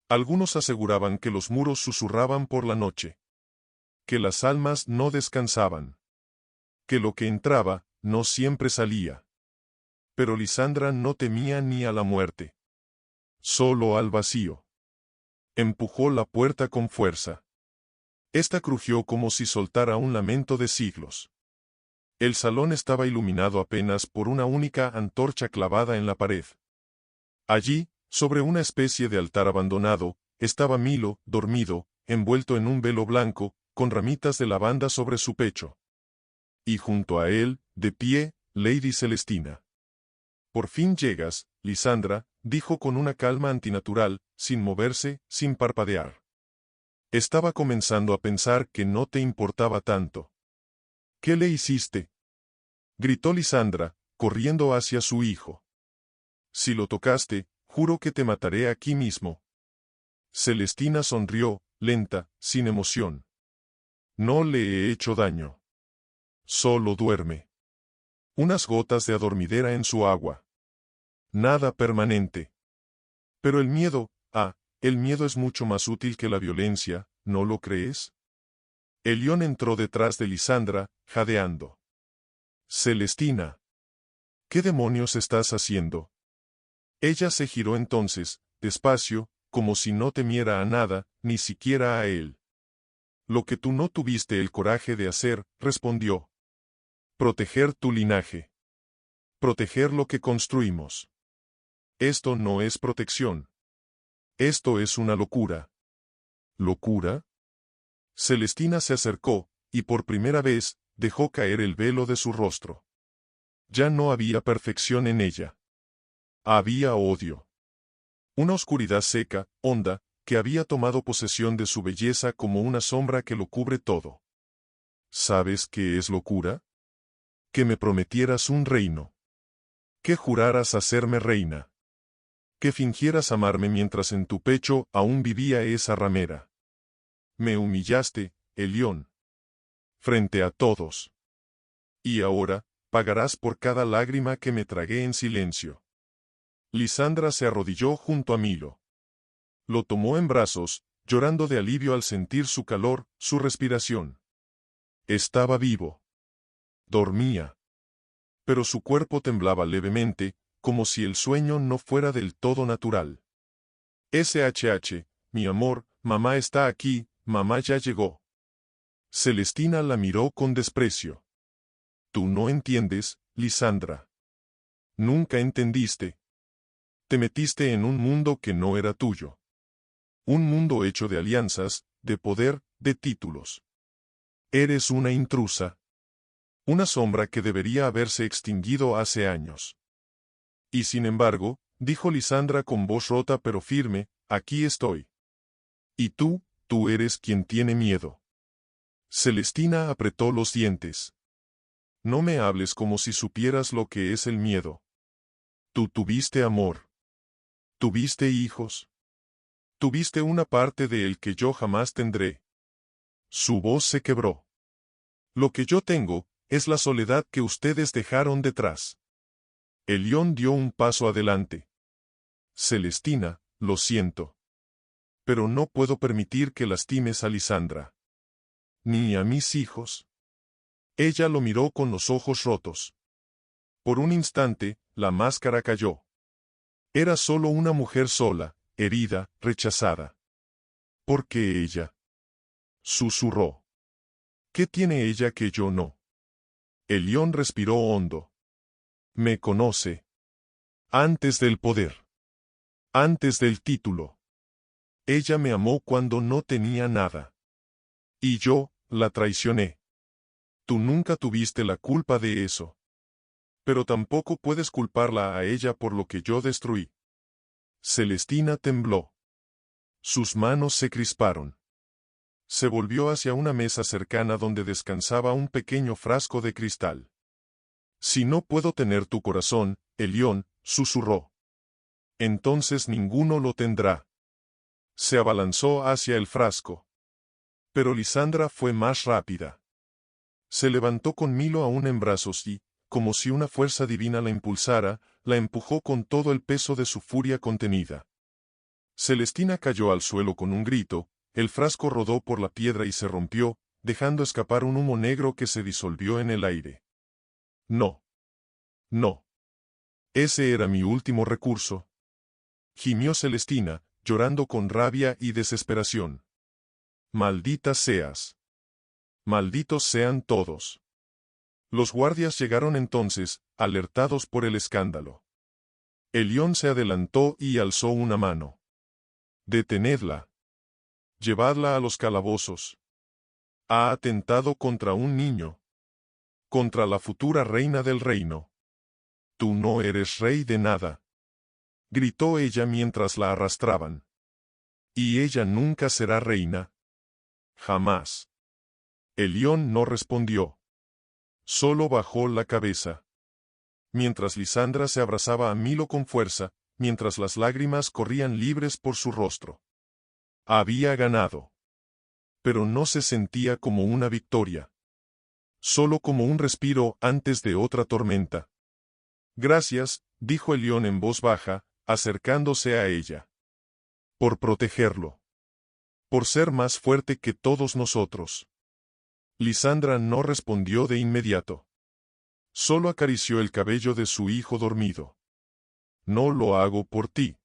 Algunos aseguraban que los muros susurraban por la noche. Que las almas no descansaban. Que lo que entraba, no siempre salía. Pero Lisandra no temía ni a la muerte. Solo al vacío. Empujó la puerta con fuerza. Esta crujió como si soltara un lamento de siglos. El salón estaba iluminado apenas por una única antorcha clavada en la pared. Allí, sobre una especie de altar abandonado, estaba Milo, dormido, envuelto en un velo blanco, con ramitas de lavanda sobre su pecho. Y junto a él, de pie, Lady Celestina. Por fin llegas, Lisandra, dijo con una calma antinatural, sin moverse, sin parpadear. Estaba comenzando a pensar que no te importaba tanto. ¿Qué le hiciste? Gritó Lisandra, corriendo hacia su hijo. Si lo tocaste, juro que te mataré aquí mismo. Celestina sonrió, lenta, sin emoción. No le he hecho daño. Solo duerme. Unas gotas de adormidera en su agua. Nada permanente. Pero el miedo, el miedo es mucho más útil que la violencia, ¿no lo crees? Elión entró detrás de Lisandra, jadeando. Celestina. ¿Qué demonios estás haciendo? Ella se giró entonces, despacio, como si no temiera a nada, ni siquiera a él. Lo que tú no tuviste el coraje de hacer, respondió. Proteger tu linaje. Proteger lo que construimos. Esto no es protección. Esto es una locura. ¿Locura? Celestina se acercó, y por primera vez, dejó caer el velo de su rostro. Ya no había perfección en ella. Había odio. Una oscuridad seca, honda, que había tomado posesión de su belleza como una sombra que lo cubre todo. ¿Sabes qué es locura? Que me prometieras un reino. Que juraras hacerme reina. Que fingieras amarme mientras en tu pecho aún vivía esa ramera. Me humillaste, Elión. Frente a todos. Y ahora, pagarás por cada lágrima que me tragué en silencio. Lisandra se arrodilló junto a Milo. Lo tomó en brazos, llorando de alivio al sentir su calor, su respiración. Estaba vivo. Dormía. Pero su cuerpo temblaba levemente, como si el sueño no fuera del todo natural. SHH, mi amor, mamá está aquí, mamá ya llegó. Celestina la miró con desprecio. Tú no entiendes, Lisandra. Nunca entendiste. Te metiste en un mundo que no era tuyo. Un mundo hecho de alianzas, de poder, de títulos. Eres una intrusa. Una sombra que debería haberse extinguido hace años. Y sin embargo, dijo Lisandra con voz rota pero firme, aquí estoy. Y tú eres quien tiene miedo. Celestina apretó los dientes. No me hables como si supieras lo que es el miedo. Tú tuviste amor. Tuviste hijos. Tuviste una parte de él que yo jamás tendré. Su voz se quebró. Lo que yo tengo, es la soledad que ustedes dejaron detrás. Elión dio un paso adelante. Celestina, lo siento. Pero no puedo permitir que lastimes a Lisandra. Ni a mis hijos. Ella lo miró con los ojos rotos. Por un instante, la máscara cayó. Era solo una mujer sola, herida, rechazada. ¿Por qué ella? Susurró. ¿Qué tiene ella que yo no? Elión respiró hondo. Me conoce. Antes del poder. Antes del título. Ella me amó cuando no tenía nada. Y yo, la traicioné. Tú nunca tuviste la culpa de eso. Pero tampoco puedes culparla a ella por lo que yo destruí. Celestina tembló. Sus manos se crisparon. Se volvió hacia una mesa cercana donde descansaba un pequeño frasco de cristal. Si no puedo tener tu corazón, Elión, susurró. Entonces ninguno lo tendrá. Se abalanzó hacia el frasco. Pero Lisandra fue más rápida. Se levantó con Milo aún en brazos y, como si una fuerza divina la impulsara, la empujó con todo el peso de su furia contenida. Celestina cayó al suelo con un grito, el frasco rodó por la piedra y se rompió, dejando escapar un humo negro que se disolvió en el aire. No. No. Ese era mi último recurso. Gimió Celestina, llorando con rabia y desesperación. Maldita seas. Malditos sean todos. Los guardias llegaron entonces, alertados por el escándalo. Elión se adelantó y alzó una mano. Detenedla. Llevadla a los calabozos. Ha atentado contra un niño. Contra la futura reina del reino. Tú no eres rey de nada. Gritó ella mientras la arrastraban. Y ella nunca será reina. Jamás. Elión no respondió. Solo bajó la cabeza. Mientras Lisandra se abrazaba a Milo con fuerza, mientras las lágrimas corrían libres por su rostro. Había ganado. Pero no se sentía como una victoria. Solo como un respiro antes de otra tormenta. Gracias, dijo Elión en voz baja, acercándose a ella. Por protegerlo. Por ser más fuerte que todos nosotros. Lisandra no respondió de inmediato. Solo acarició el cabello de su hijo dormido. No lo hago por ti.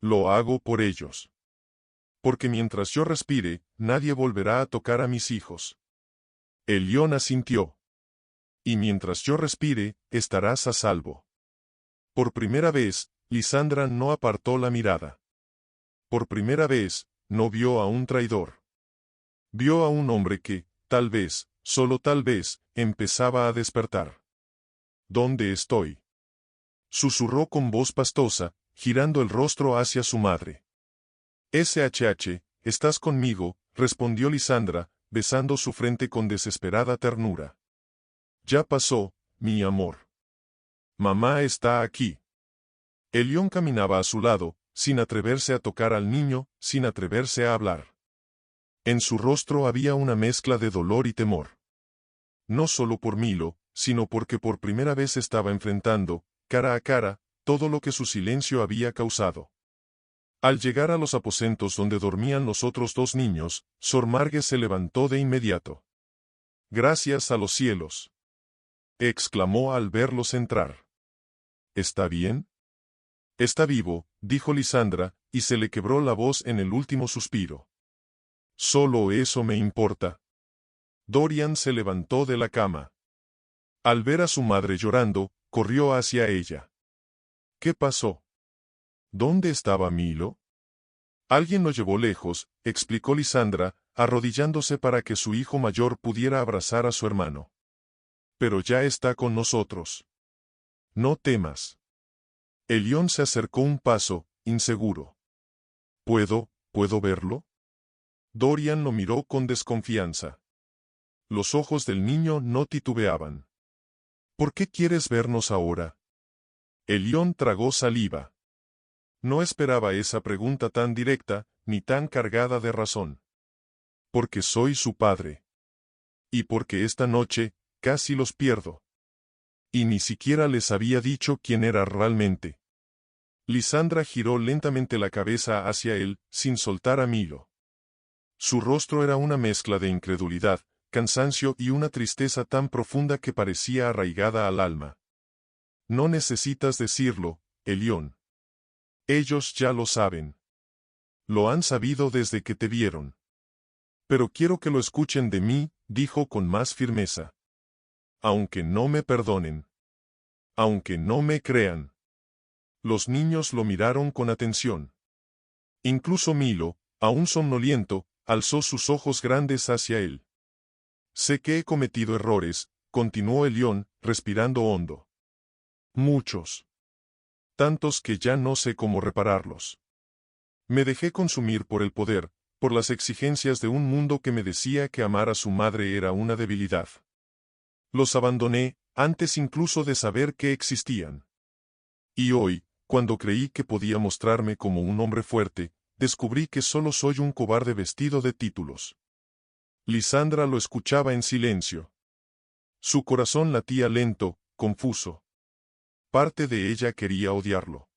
Lo hago por ellos. Porque mientras yo respire, nadie volverá a tocar a mis hijos. Elión asintió. Y mientras yo respire, estarás a salvo. Por primera vez, Lisandra no apartó la mirada. Por primera vez, no vio a un traidor. Vio a un hombre que, tal vez, solo tal vez, empezaba a despertar. ¿Dónde estoy? Susurró con voz pastosa, girando el rostro hacia su madre. SHH, estás conmigo, respondió Lisandra, besando su frente con desesperada ternura. Ya pasó, mi amor. Mamá está aquí. Elión caminaba a su lado, sin atreverse a tocar al niño, sin atreverse a hablar. En su rostro había una mezcla de dolor y temor. No solo por Milo, sino porque por primera vez estaba enfrentando, cara a cara, todo lo que su silencio había causado. Al llegar a los aposentos donde dormían los otros dos niños, Sor Margue se levantó de inmediato. «Gracias a los cielos», exclamó al verlos entrar. «¿Está bien?» «Está vivo», dijo Lisandra, y se le quebró la voz en el último suspiro. «Solo eso me importa». Dorian se levantó de la cama. Al ver a su madre llorando, corrió hacia ella. «¿Qué pasó? ¿Dónde estaba Milo?» «Alguien lo llevó lejos», explicó Lisandra, arrodillándose para que su hijo mayor pudiera abrazar a su hermano. «Pero ya está con nosotros. No temas». Elión se acercó un paso, inseguro. ¿Puedo verlo?» Dorian lo miró con desconfianza. Los ojos del niño no titubeaban. «¿Por qué quieres vernos ahora?» Elión tragó saliva. No esperaba esa pregunta tan directa, ni tan cargada de razón. «Porque soy su padre. Y porque esta noche, casi los pierdo. Y ni siquiera les había dicho quién era realmente». Lisandra giró lentamente la cabeza hacia él, sin soltar a Milo. Su rostro era una mezcla de incredulidad, cansancio y una tristeza tan profunda que parecía arraigada al alma. «No necesitas decirlo, Elión. Ellos ya lo saben. Lo han sabido desde que te vieron. Pero quiero que lo escuchen de mí, dijo con más firmeza. Aunque no me perdonen. Aunque no me crean. Los niños lo miraron con atención. Incluso Milo, aún somnoliento, alzó sus ojos grandes hacia él. Sé que he cometido errores, continuó el león, respirando hondo. Muchos. Tantos que ya no sé cómo repararlos. Me dejé consumir por el poder, por las exigencias de un mundo que me decía que amar a su madre era una debilidad. Los abandoné, antes incluso de saber que existían. Y hoy, cuando creí que podía mostrarme como un hombre fuerte, descubrí que solo soy un cobarde vestido de títulos. Lisandra lo escuchaba en silencio. Su corazón latía lento, confuso. Parte de ella quería odiarlo.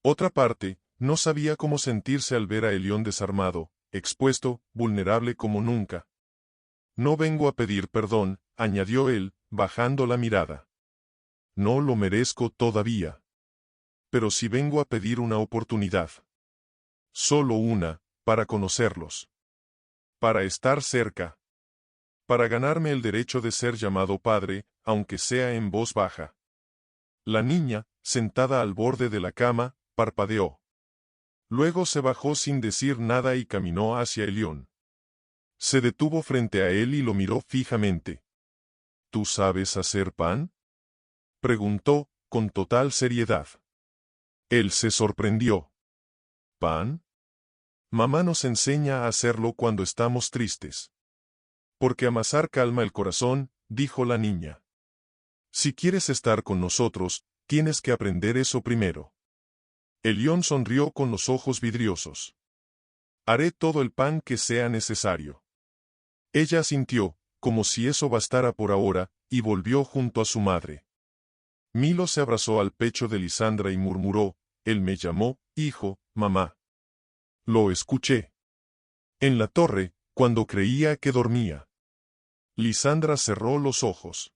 Otra parte, no sabía cómo sentirse al ver a Elión desarmado, expuesto, vulnerable como nunca. No vengo a pedir perdón, añadió él, bajando la mirada. No lo merezco todavía. Pero sí vengo a pedir una oportunidad. Solo una, para conocerlos. Para estar cerca. Para ganarme el derecho de ser llamado padre, aunque sea en voz baja. La niña, sentada al borde de la cama, parpadeó. Luego se bajó sin decir nada y caminó hacia Elión. Se detuvo frente a él y lo miró fijamente. ¿Tú sabes hacer pan? Preguntó, con total seriedad. Él se sorprendió. ¿Pan? Mamá nos enseña a hacerlo cuando estamos tristes. Porque amasar calma el corazón, dijo la niña. Si quieres estar con nosotros, tienes que aprender eso primero. El león sonrió con los ojos vidriosos. Haré todo el pan que sea necesario. Ella asintió, como si eso bastara por ahora, y volvió junto a su madre. Milo se abrazó al pecho de Lisandra y murmuró, él me llamó, hijo, mamá. Lo escuché. En la torre, cuando creía que dormía. Lisandra cerró los ojos.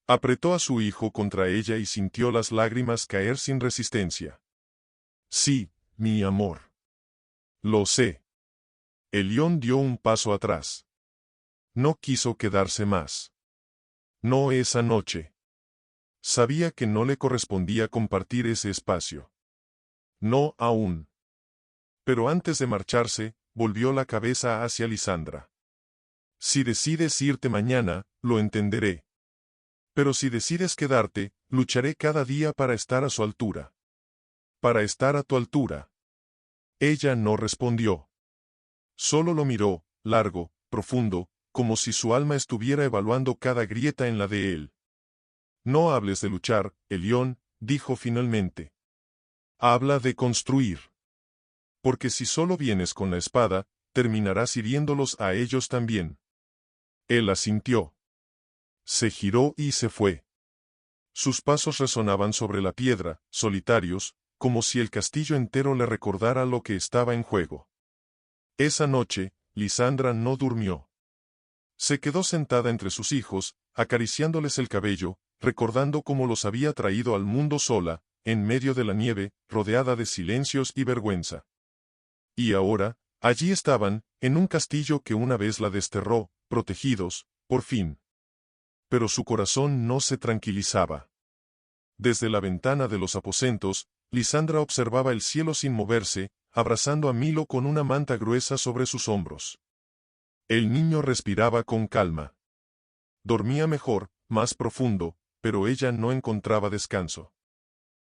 Apretó a su hijo contra ella y sintió las lágrimas caer sin resistencia. Sí, mi amor. Lo sé. El león dio un paso atrás. No quiso quedarse más. No esa noche. Sabía que no le correspondía compartir ese espacio. No aún. Pero antes de marcharse, volvió la cabeza hacia Lisandra. Si decides irte mañana, lo entenderé. Pero si decides quedarte, lucharé cada día para estar a su altura. Para estar a tu altura. Ella no respondió. Solo lo miró, largo, profundo, como si su alma estuviera evaluando cada grieta en la de él. No hables de luchar, Elión, dijo finalmente. Habla de construir. Porque si solo vienes con la espada, terminarás hiriéndolos a ellos también. Él asintió. Se giró y se fue. Sus pasos resonaban sobre la piedra, solitarios, como si el castillo entero le recordara lo que estaba en juego. Esa noche, Lisandra no durmió. Se quedó sentada entre sus hijos, acariciándoles el cabello, recordando cómo los había traído al mundo sola, en medio de la nieve, rodeada de silencios y vergüenza. Y ahora, allí estaban, en un castillo que una vez la desterró, protegidos, por fin. Pero su corazón no se tranquilizaba. Desde la ventana de los aposentos, Lisandra observaba el cielo sin moverse, abrazando a Milo con una manta gruesa sobre sus hombros. El niño respiraba con calma. Dormía mejor, más profundo, pero ella no encontraba descanso.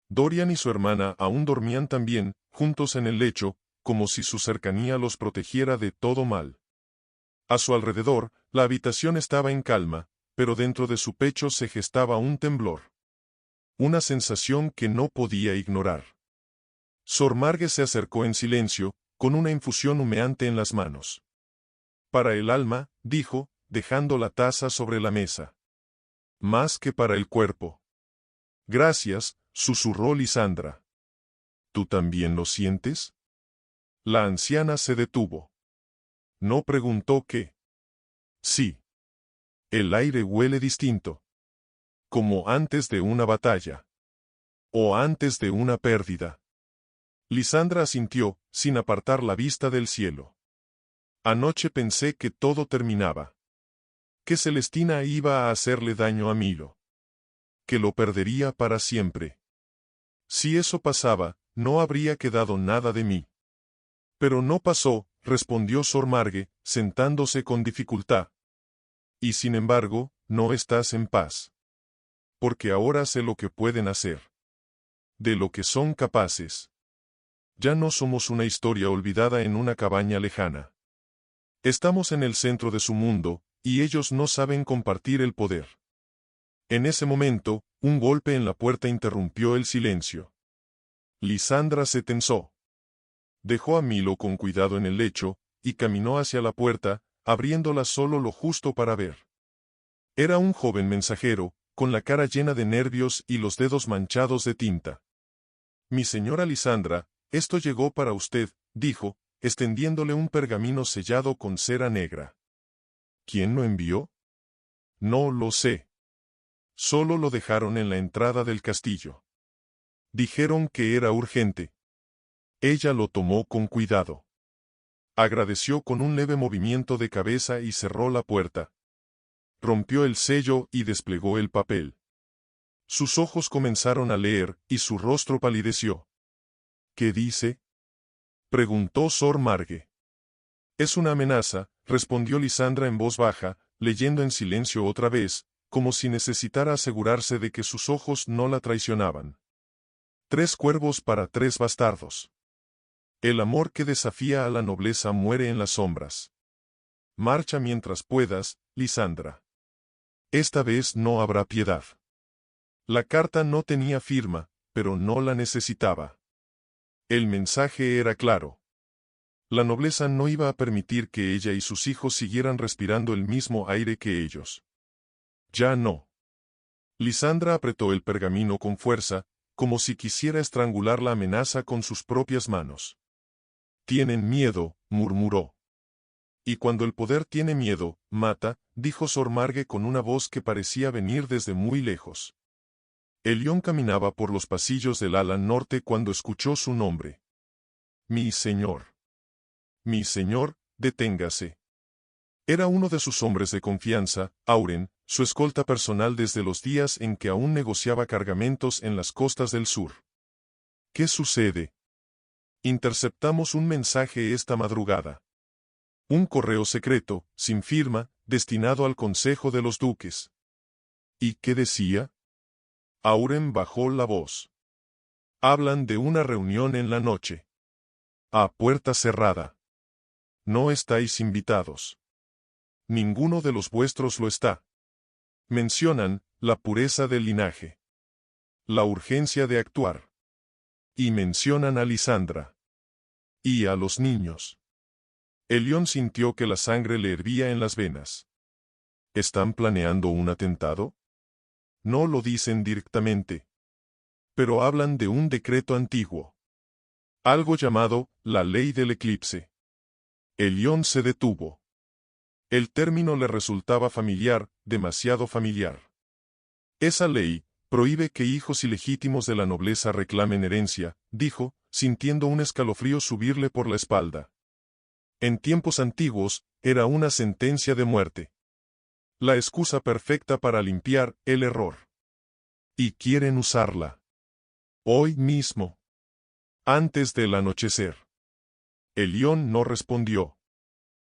Dorian y su hermana aún dormían también, juntos en el lecho, como si su cercanía los protegiera de todo mal. A su alrededor, la habitación estaba en calma, pero dentro de su pecho se gestaba un temblor. Una sensación que no podía ignorar. Sor Marge se acercó en silencio, con una infusión humeante en las manos. Para el alma, dijo, dejando la taza sobre la mesa. Más que para el cuerpo. Gracias, susurró Lisandra. ¿Tú también lo sientes? La anciana se detuvo. No preguntó qué. Sí. El aire huele distinto. Como antes de una batalla. O antes de una pérdida. Lisandra asintió, sin apartar la vista del cielo. Anoche pensé que todo terminaba. Que Celestina iba a hacerle daño a Milo. Que lo perdería para siempre. Si eso pasaba, no habría quedado nada de mí. Pero no pasó, respondió Sor Marge, sentándose con dificultad. Y sin embargo, no estás en paz. Porque ahora sé lo que pueden hacer. De lo que son capaces. Ya no somos una historia olvidada en una cabaña lejana. Estamos en el centro de su mundo, y ellos no saben compartir el poder. En ese momento, un golpe en la puerta interrumpió el silencio. Lisandra se tensó. Dejó a Milo con cuidado en el lecho, y caminó hacia la puerta, abriéndola solo lo justo para ver. Era un joven mensajero, con la cara llena de nervios y los dedos manchados de tinta. Mi señora Lisandra, esto llegó para usted, dijo, extendiéndole un pergamino sellado con cera negra. ¿Quién lo envió? No lo sé. Solo lo dejaron en la entrada del castillo. Dijeron que era urgente. Ella lo tomó con cuidado. Agradeció con un leve movimiento de cabeza y cerró la puerta. Rompió el sello y desplegó el papel. Sus ojos comenzaron a leer, y su rostro palideció. ¿Qué dice? Preguntó Sor Marge. Es una amenaza, respondió Lisandra en voz baja, leyendo en silencio otra vez, como si necesitara asegurarse de que sus ojos no la traicionaban. 3 cuervos para 3 bastardos. El amor que desafía a la nobleza muere en las sombras. Marcha mientras puedas, Lisandra. Esta vez no habrá piedad. La carta no tenía firma, pero no la necesitaba. El mensaje era claro. La nobleza no iba a permitir que ella y sus hijos siguieran respirando el mismo aire que ellos. Ya no. Lisandra apretó el pergamino con fuerza, como si quisiera estrangular la amenaza con sus propias manos. Tienen miedo, murmuró. Y cuando el poder tiene miedo, mata, dijo Sor Marge con una voz que parecía venir desde muy lejos. Elión caminaba por los pasillos del ala norte cuando escuchó su nombre. Mi señor. Mi señor, deténgase. Era uno de sus hombres de confianza, Auren, su escolta personal desde los días en que aún negociaba cargamentos en las costas del sur. ¿Qué sucede? Interceptamos un mensaje esta madrugada. Un correo secreto, sin firma, destinado al Consejo de los Duques. ¿Y qué decía? Auren bajó la voz. Hablan de una reunión en la noche. A puerta cerrada. No estáis invitados. Ninguno de los vuestros lo está. Mencionan la pureza del linaje. La urgencia de actuar. Y mencionan a Lisandra. Y a los niños. Elión sintió que la sangre le hervía en las venas. ¿Están planeando un atentado? No lo dicen directamente. Pero hablan de un decreto antiguo. Algo llamado la ley del eclipse. Elión se detuvo. El término le resultaba familiar, demasiado familiar. Esa ley prohíbe que hijos ilegítimos de la nobleza reclamen herencia, dijo, sintiendo un escalofrío subirle por la espalda. En tiempos antiguos, era una sentencia de muerte. La excusa perfecta para limpiar el error. Y quieren usarla. Hoy mismo. Antes del anochecer. Elión no respondió.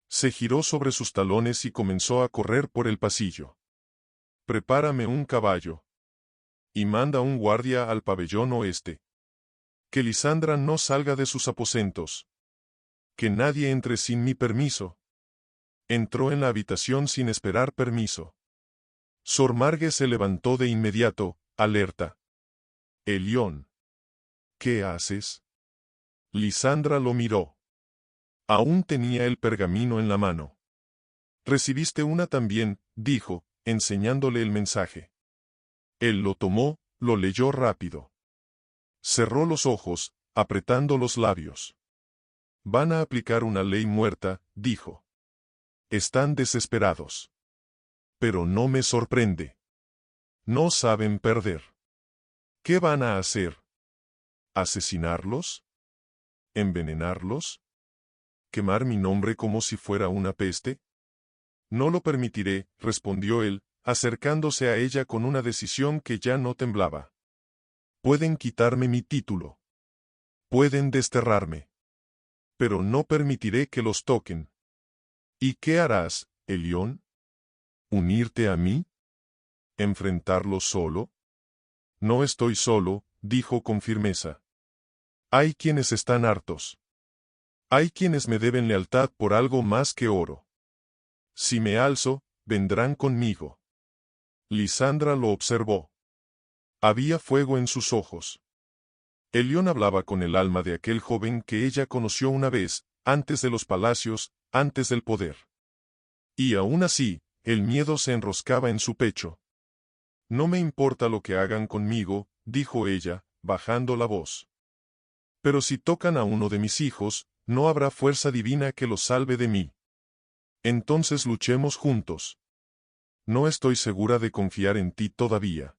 Se giró sobre sus talones y comenzó a correr por el pasillo. Prepárame un caballo. Y manda un guardia al pabellón oeste. Que Lisandra no salga de sus aposentos. Que nadie entre sin mi permiso. Entró en la habitación sin esperar permiso. Sor Marge se levantó de inmediato, alerta. Elión. ¿Qué haces? Lisandra lo miró. Aún tenía el pergamino en la mano. Recibiste una también, dijo, enseñándole el mensaje. Él lo tomó, lo leyó rápido. Cerró los ojos, apretando los labios. Van a aplicar una ley muerta, dijo. Están desesperados. Pero no me sorprende. No saben perder. ¿Qué van a hacer? ¿Asesinarlos? ¿Envenenarlos? ¿Quemar mi nombre como si fuera una peste? No lo permitiré, respondió él, acercándose a ella con una decisión que ya no temblaba. Pueden quitarme mi título. Pueden desterrarme. Pero no permitiré que los toquen. ¿Y qué harás, Elión? ¿Unirte a mí? ¿Enfrentarlo solo? No estoy solo, dijo con firmeza. Hay quienes están hartos. Hay quienes me deben lealtad por algo más que oro. Si me alzo, vendrán conmigo. Lisandra lo observó. Había fuego en sus ojos. Elión hablaba con el alma de aquel joven que ella conoció una vez, antes de los palacios, antes del poder. Y aún así, el miedo se enroscaba en su pecho. No me importa lo que hagan conmigo, dijo ella, bajando la voz. Pero si tocan a uno de mis hijos, no habrá fuerza divina que los salve de mí. Entonces luchemos juntos. No estoy segura de confiar en ti todavía.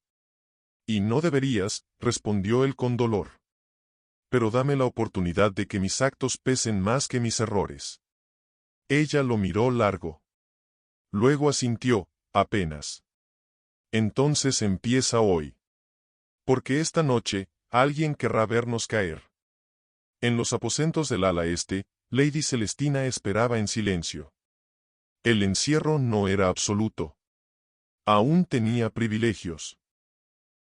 Y no deberías, respondió él con dolor. Pero dame la oportunidad de que mis actos pesen más que mis errores. Ella lo miró largo. Luego asintió, apenas. Entonces empieza hoy. Porque esta noche, alguien querrá vernos caer. En los aposentos del ala este, Lady Celestina esperaba en silencio. El encierro no era absoluto. Aún tenía privilegios.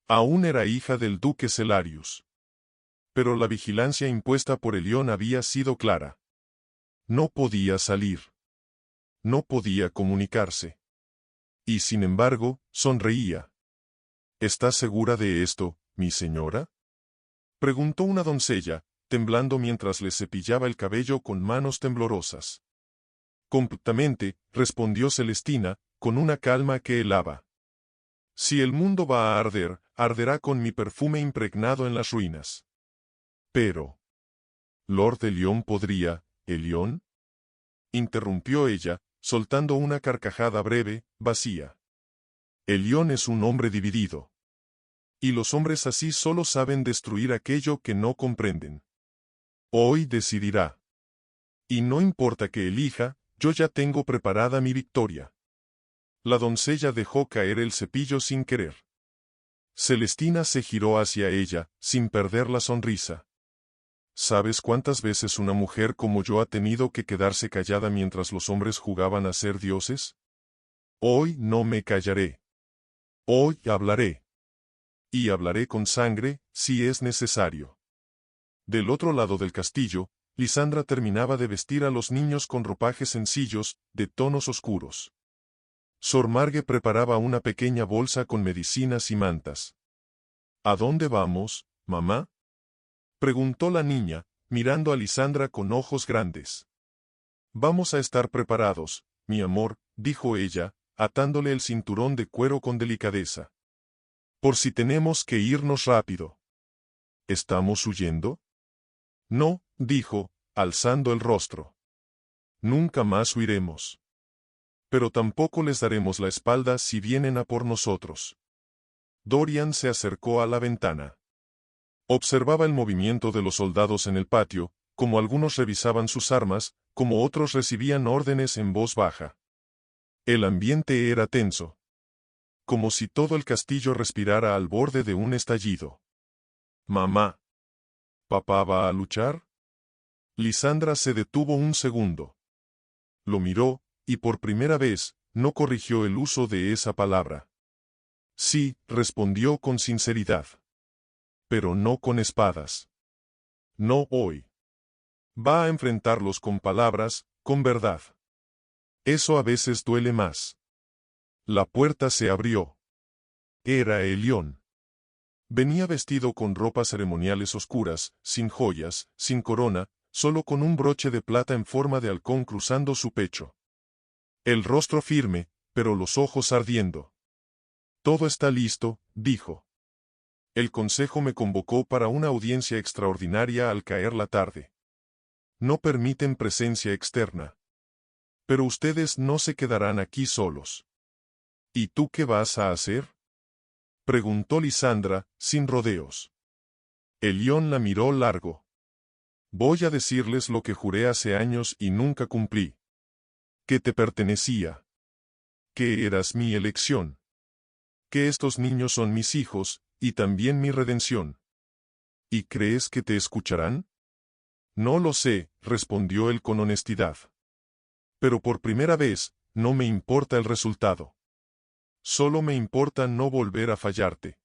Aún era hija del duque Celarius. Pero la vigilancia impuesta por Elión había sido clara. No podía salir. No podía comunicarse. Y sin embargo, sonreía. ¿Estás segura de esto, mi señora? Preguntó una doncella, temblando mientras le cepillaba el cabello con manos temblorosas. Completamente, respondió Celestina, con una calma que helaba. Si el mundo va a arder, arderá con mi perfume impregnado en las ruinas. Pero... ¿Lord Elión podría, Elión? Interrumpió ella, soltando una carcajada breve, vacía. Elión es un hombre dividido. Y los hombres así solo saben destruir aquello que no comprenden. Hoy decidirá. Y no importa que elija, yo ya tengo preparada mi victoria. La doncella dejó caer el cepillo sin querer. Celestina se giró hacia ella, sin perder la sonrisa. ¿Sabes cuántas veces una mujer como yo ha tenido que quedarse callada mientras los hombres jugaban a ser dioses? Hoy no me callaré. Hoy hablaré. Y hablaré con sangre, si es necesario. Del otro lado del castillo, Lisandra terminaba de vestir a los niños con ropajes sencillos, de tonos oscuros. Sor Marge preparaba una pequeña bolsa con medicinas y mantas. ¿A dónde vamos, mamá? Preguntó la niña, mirando a Lisandra con ojos grandes. Vamos a estar preparados, mi amor, dijo ella, atándole el cinturón de cuero con delicadeza. Por si tenemos que irnos rápido. ¿Estamos huyendo? No, dijo, alzando el rostro. Nunca más huiremos. Pero tampoco les daremos la espalda si vienen a por nosotros. Dorian se acercó a la ventana. Observaba el movimiento de los soldados en el patio, como algunos revisaban sus armas, como otros recibían órdenes en voz baja. El ambiente era tenso. Como si todo el castillo respirara al borde de un estallido. Mamá. ¿Papá va a luchar? Lisandra se detuvo un segundo. Lo miró, y por primera vez, no corrigió el uso de esa palabra. Sí, respondió con sinceridad. Pero no con espadas. No hoy. Va a enfrentarlos con palabras, con verdad. Eso a veces duele más. La puerta se abrió. Era Elión. Venía vestido con ropas ceremoniales oscuras, sin joyas, sin corona, solo con un broche de plata en forma de halcón cruzando su pecho. El rostro firme, pero los ojos ardiendo. Todo está listo, dijo. El consejo me convocó para una audiencia extraordinaria al caer la tarde. No permiten presencia externa. Pero ustedes no se quedarán aquí solos. ¿Y tú qué vas a hacer? Preguntó Lisandra, sin rodeos. Elión la miró largo. Voy a decirles lo que juré hace años y nunca cumplí. Que te pertenecía. que eras mi elección. Que estos niños son mis hijos, y también mi redención. ¿Y crees que te escucharán? No lo sé, respondió él con honestidad. Pero por primera vez, no me importa el resultado. Solo me importa no volver a fallarte.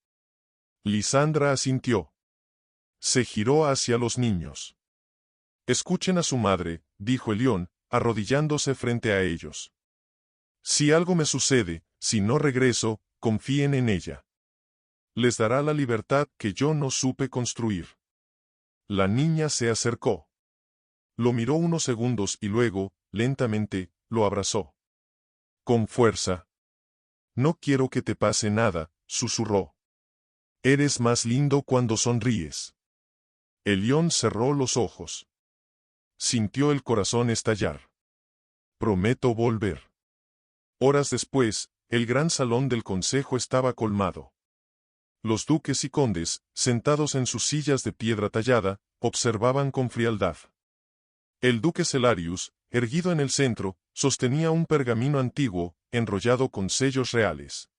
Lisandra asintió. Se giró hacia los niños. Escuchen a su madre, dijo Elión, arrodillándose frente a ellos. Si algo me sucede, si no regreso, confíen en ella. Les dará la libertad que yo no supe construir. La niña se acercó. Lo miró unos segundos y luego, lentamente, lo abrazó. Con fuerza. No quiero que te pase nada, susurró. Eres más lindo cuando sonríes. Elión cerró los ojos. Sintió el corazón estallar. Prometo volver. Horas después, el gran salón del consejo estaba colmado. Los duques y condes, sentados en sus sillas de piedra tallada, observaban con frialdad. El duque Celarius, erguido en el centro, sostenía un pergamino antiguo, enrollado con sellos reales.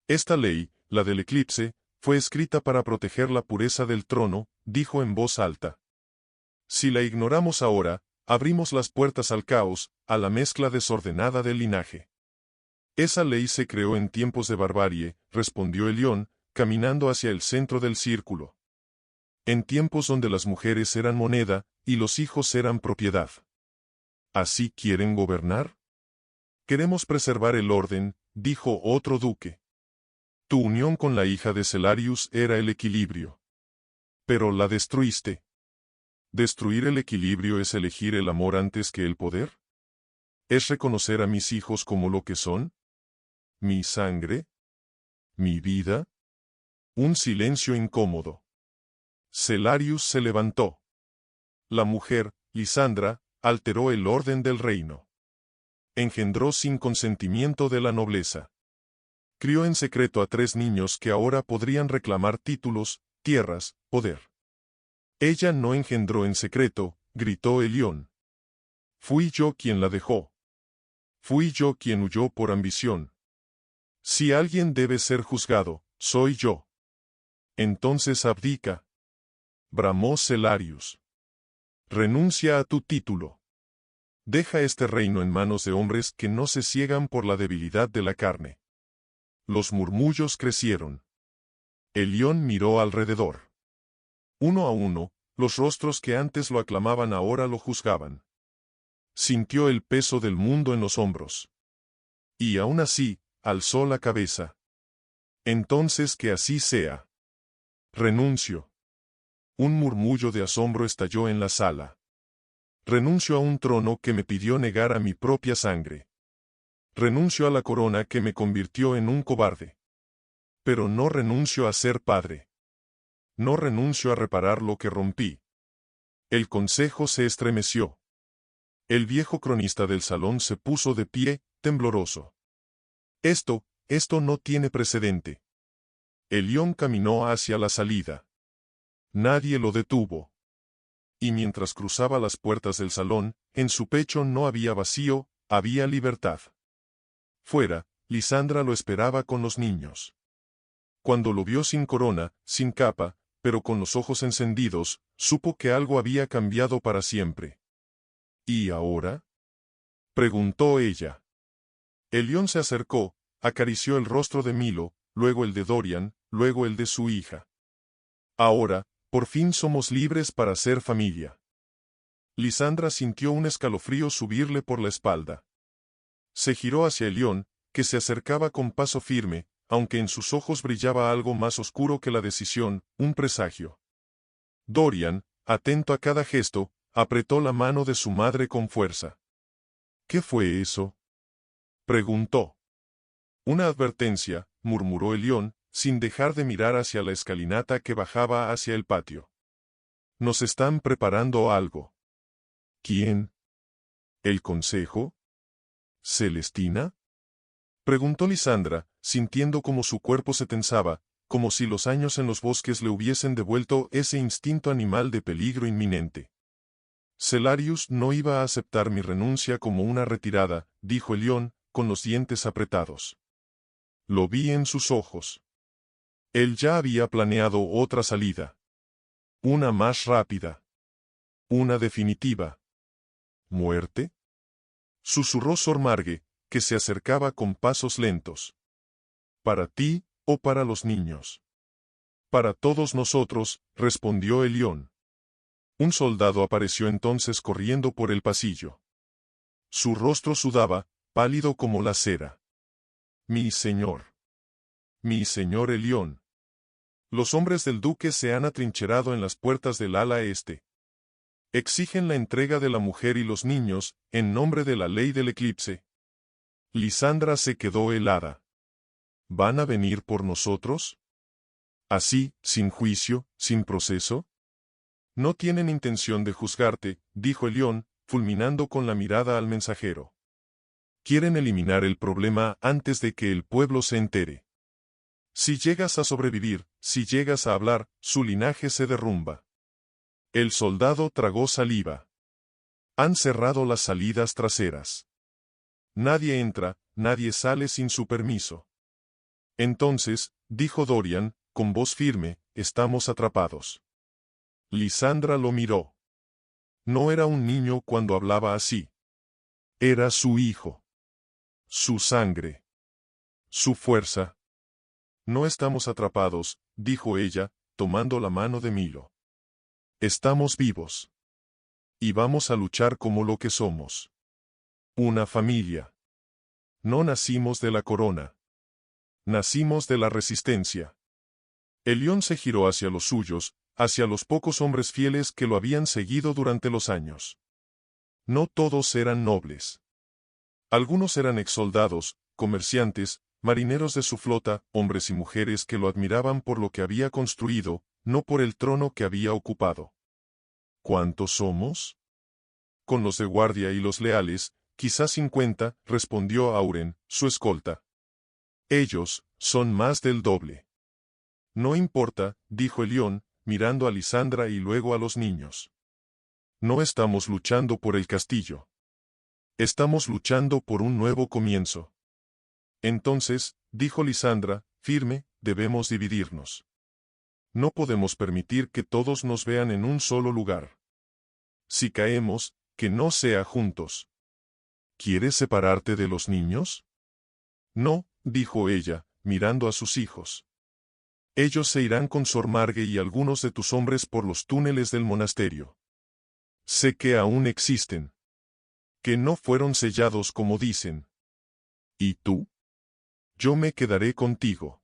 Esta ley, la del eclipse, fue escrita para proteger la pureza del trono, dijo en voz alta. Si la ignoramos ahora, abrimos las puertas al caos, a la mezcla desordenada del linaje. Esa ley se creó en tiempos de barbarie, respondió Elión, caminando hacia el centro del círculo. En tiempos donde las mujeres eran moneda, y los hijos eran propiedad. ¿Así quieren gobernar? Queremos preservar el orden, dijo otro duque. Tu unión con la hija de Celarius era el equilibrio. Pero la destruiste. ¿Destruir el equilibrio es elegir el amor antes que el poder? ¿Es reconocer a mis hijos como lo que son? ¿Mi sangre? ¿Mi vida? Un silencio incómodo. Celarius se levantó. La mujer, Lisandra, alteró el orden del reino. Engendró sin consentimiento de la nobleza. Crió en secreto a 3 niños que ahora podrían reclamar títulos, tierras, poder. Ella no engendró en secreto, gritó Elión. Fui yo quien la dejó. Fui yo quien huyó por ambición. Si alguien debe ser juzgado, soy yo. Entonces abdica. Bramó Celarius. Renuncia a tu título. Deja este reino en manos de hombres que no se ciegan por la debilidad de la carne. Los murmullos crecieron. Elión miró alrededor. Uno a uno, los rostros que antes lo aclamaban ahora lo juzgaban. Sintió el peso del mundo en los hombros. Y aún así, alzó la cabeza. Entonces que así sea. Renuncio. Un murmullo de asombro estalló en la sala. Renuncio a un trono que me pidió negar a mi propia sangre. Renuncio a la corona que me convirtió en un cobarde. Pero no renuncio a ser padre. No renuncio a reparar lo que rompí. El consejo se estremeció. El viejo cronista del salón se puso de pie, tembloroso. Esto no tiene precedente. Elión caminó hacia la salida. Nadie lo detuvo. Y mientras cruzaba las puertas del salón, en su pecho no había vacío, había libertad. Fuera, Lisandra lo esperaba con los niños. Cuando lo vio sin corona, sin capa, pero con los ojos encendidos, supo que algo había cambiado para siempre. ¿Y ahora?, preguntó ella. Elión se acercó, acarició el rostro de Milo, luego el de Dorian, luego el de su hija. Ahora, por fin somos libres para ser familia. Lisandra sintió un escalofrío subirle por la espalda. Se giró hacia Elión, que se acercaba con paso firme, aunque en sus ojos brillaba algo más oscuro que la decisión, un presagio. Dorian, atento a cada gesto, apretó la mano de su madre con fuerza. ¿Qué fue eso?, preguntó. Una advertencia, murmuró Elión, sin dejar de mirar hacia la escalinata que bajaba hacia el patio. Nos están preparando algo. ¿Quién? ¿El consejo? ¿Celestina?, preguntó Lisandra, sintiendo como su cuerpo se tensaba, como si los años en los bosques le hubiesen devuelto ese instinto animal de peligro inminente. Celarius no iba a aceptar mi renuncia como una retirada, dijo Elión, con los dientes apretados. Lo vi en sus ojos. Él ya había planeado otra salida. Una más rápida. Una definitiva. ¿Muerte? Susurró Sor Marge, que se acercaba con pasos lentos. ¿Para ti, o para los niños? Para todos nosotros, respondió Elión. Un soldado apareció entonces corriendo por el pasillo. Su rostro sudaba, pálido como la cera. Mi señor. Mi señor Elión. Los hombres del duque se han atrincherado en las puertas del ala este. Exigen la entrega de la mujer y los niños, en nombre de la ley del eclipse. Lisandra se quedó helada. ¿Van a venir por nosotros? ¿Así, sin juicio, sin proceso? No tienen intención de juzgarte, dijo Elión, fulminando con la mirada al mensajero. Quieren eliminar el problema antes de que el pueblo se entere. Si llegas a sobrevivir, si llegas a hablar, su linaje se derrumba. El soldado tragó saliva. Han cerrado las salidas traseras. Nadie entra, nadie sale sin su permiso. Entonces, dijo Dorian, con voz firme, estamos atrapados. Lisandra lo miró. No era un niño cuando hablaba así. Era su hijo. Su sangre. Su fuerza. No estamos atrapados, dijo ella, tomando la mano de Milo. Estamos vivos. Y vamos a luchar como lo que somos. Una familia. No nacimos de la corona. Nacimos de la resistencia. Elión se giró hacia los suyos, hacia los pocos hombres fieles que lo habían seguido durante los años. No todos eran nobles. Algunos eran exsoldados, comerciantes, marineros de su flota, hombres y mujeres que lo admiraban por lo que había construido, no por el trono que había ocupado. ¿Cuántos somos? Con los de guardia y los leales, quizás 50, respondió Auren, su escolta. Ellos, son más del doble. No importa, dijo Elión, mirando a Lisandra y luego a los niños. No estamos luchando por el castillo. Estamos luchando por un nuevo comienzo. Entonces, dijo Lisandra, firme, debemos dividirnos. No podemos permitir que todos nos vean en un solo lugar. Si caemos, que no sea juntos. ¿Quieres separarte de los niños? No, dijo ella, mirando a sus hijos. Ellos se irán con Sor Marge y algunos de tus hombres por los túneles del monasterio. Sé que aún existen. Que no fueron sellados como dicen. ¿Y tú? Yo me quedaré contigo.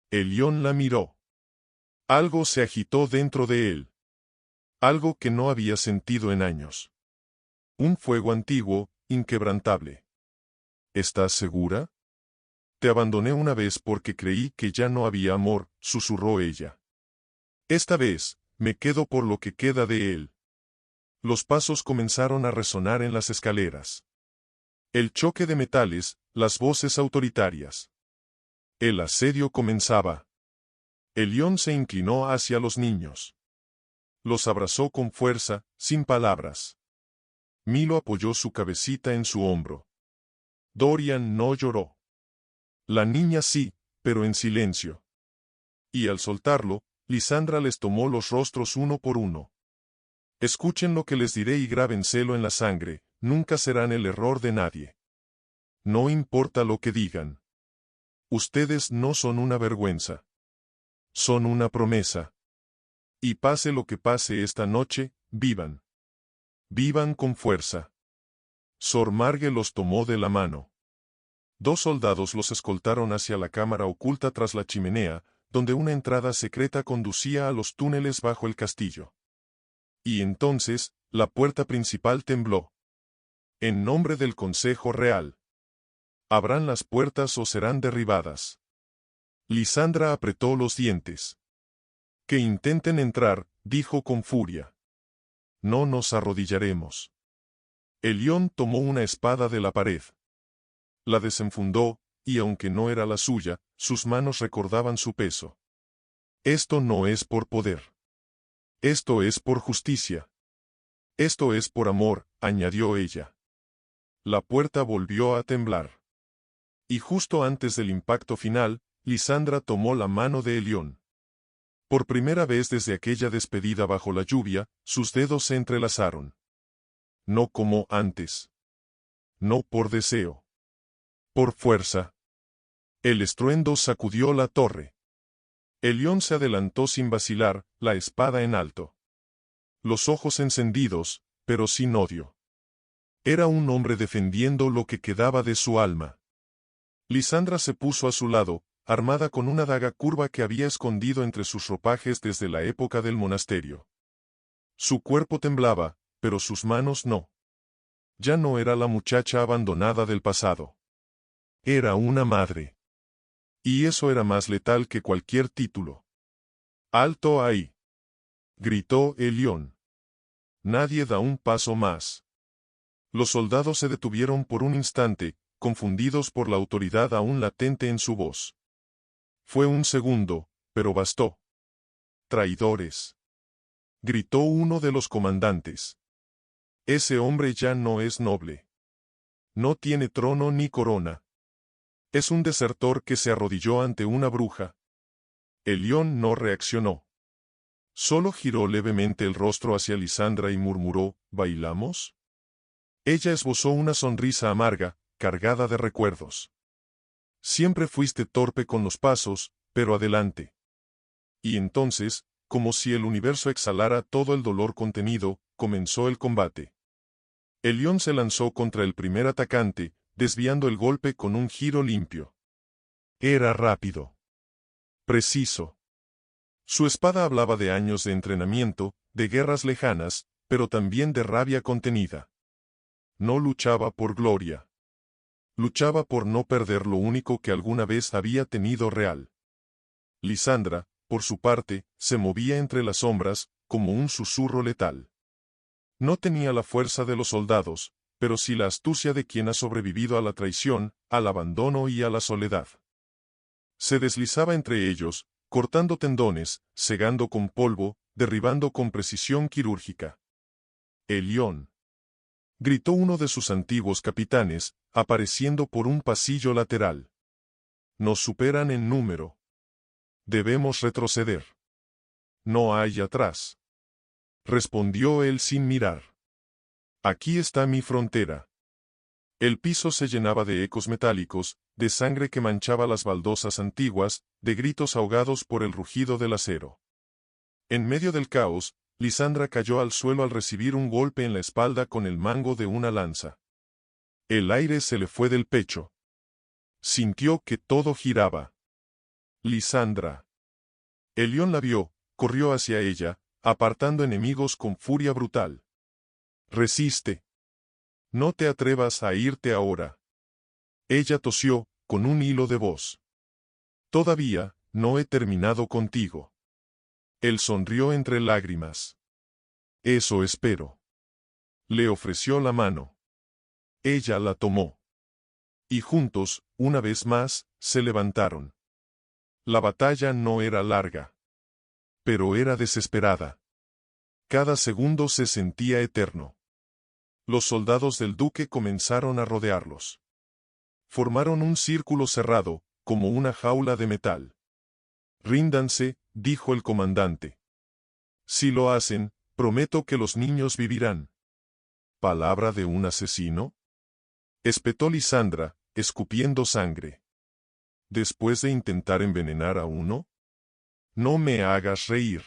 Elión la miró. Algo se agitó dentro de él. Algo que no había sentido en años. Un fuego antiguo, inquebrantable. ¿Estás segura? Te abandoné una vez porque creí que ya no había amor, susurró ella. Esta vez, me quedo por lo que queda de él. Los pasos comenzaron a resonar en las escaleras. El choque de metales, las voces autoritarias. El asedio comenzaba. Elión se inclinó hacia los niños. Los abrazó con fuerza, sin palabras. Milo apoyó su cabecita en su hombro. Dorian no lloró. La niña sí, pero en silencio. Y al soltarlo, Lisandra les tomó los rostros uno por uno. Escuchen lo que les diré y grábenselo en la sangre, nunca serán el error de nadie. No importa lo que digan. Ustedes no son una vergüenza. Son una promesa. Y pase lo que pase esta noche, vivan. Vivan con fuerza. Sor Marge los tomó de la mano. 2 soldados los escoltaron hacia la cámara oculta tras la chimenea, donde una entrada secreta conducía a los túneles bajo el castillo. Y entonces, la puerta principal tembló. En nombre del Consejo Real. ¿Abran las puertas o serán derribadas? Lisandra apretó los dientes. Que intenten entrar, dijo con furia. No nos arrodillaremos. Elión tomó una espada de la pared. La desenfundó, y aunque no era la suya, sus manos recordaban su peso. Esto no es por poder. Esto es por justicia. Esto es por amor, añadió ella. La puerta volvió a temblar. Y justo antes del impacto final, Lisandra tomó la mano de Elión. Por primera vez desde aquella despedida bajo la lluvia, sus dedos se entrelazaron. No como antes. No por deseo. Por fuerza. El estruendo sacudió la torre. Elión se adelantó sin vacilar, la espada en alto. Los ojos encendidos, pero sin odio. Era un hombre defendiendo lo que quedaba de su alma. Lisandra se puso a su lado, armada con una daga curva que había escondido entre sus ropajes desde la época del monasterio. Su cuerpo temblaba, pero sus manos no. Ya no era la muchacha abandonada del pasado. Era una madre. Y eso era más letal que cualquier título. ¡Alto ahí! Gritó Elión. Nadie da un paso más. Los soldados se detuvieron por un instante, confundidos por la autoridad aún latente en su voz. Fue un segundo, pero bastó. Traidores. Gritó uno de los comandantes. Ese hombre ya no es noble. No tiene trono ni corona. Es un desertor que se arrodilló ante una bruja. Elión no reaccionó. Solo giró levemente el rostro hacia Lisandra y murmuró, ¿bailamos? Ella esbozó una sonrisa amarga, cargada de recuerdos. Siempre fuiste torpe con los pasos, pero adelante. Y entonces, como si el universo exhalara todo el dolor contenido, comenzó el combate. Elión se lanzó contra el primer atacante, desviando el golpe con un giro limpio. Era rápido. Preciso. Su espada hablaba de años de entrenamiento, de guerras lejanas, pero también de rabia contenida. No luchaba por gloria. Luchaba por no perder lo único que alguna vez había tenido real. Lisandra, por su parte, se movía entre las sombras, como un susurro letal. No tenía la fuerza de los soldados, pero sí la astucia de quien ha sobrevivido a la traición, al abandono y a la soledad. Se deslizaba entre ellos, cortando tendones, cegando con polvo, derribando con precisión quirúrgica. Elión. Gritó uno de sus antiguos capitanes, apareciendo por un pasillo lateral. Nos superan en número. Debemos retroceder. No hay atrás. Respondió él sin mirar. Aquí está mi frontera. El piso se llenaba de ecos metálicos, de sangre que manchaba las baldosas antiguas, de gritos ahogados por el rugido del acero. En medio del caos, Lisandra cayó al suelo al recibir un golpe en la espalda con el mango de una lanza. El aire se le fue del pecho. Sintió que todo giraba. Lisandra. Elión la vio, corrió hacia ella, apartando enemigos con furia brutal. Resiste. No te atrevas a irte ahora. Ella tosió, con un hilo de voz. Todavía, no he terminado contigo. Él sonrió entre lágrimas. Eso espero. Le ofreció la mano. Ella la tomó. Y juntos, una vez más, se levantaron. La batalla no era larga. Pero era desesperada. Cada segundo se sentía eterno. Los soldados del duque comenzaron a rodearlos. Formaron un círculo cerrado, como una jaula de metal. Ríndanse, dijo el comandante. Si lo hacen, prometo que los niños vivirán. ¿Palabra de un asesino? Espetó Lisandra, escupiendo sangre. ¿Después de intentar envenenar a uno? No me hagas reír.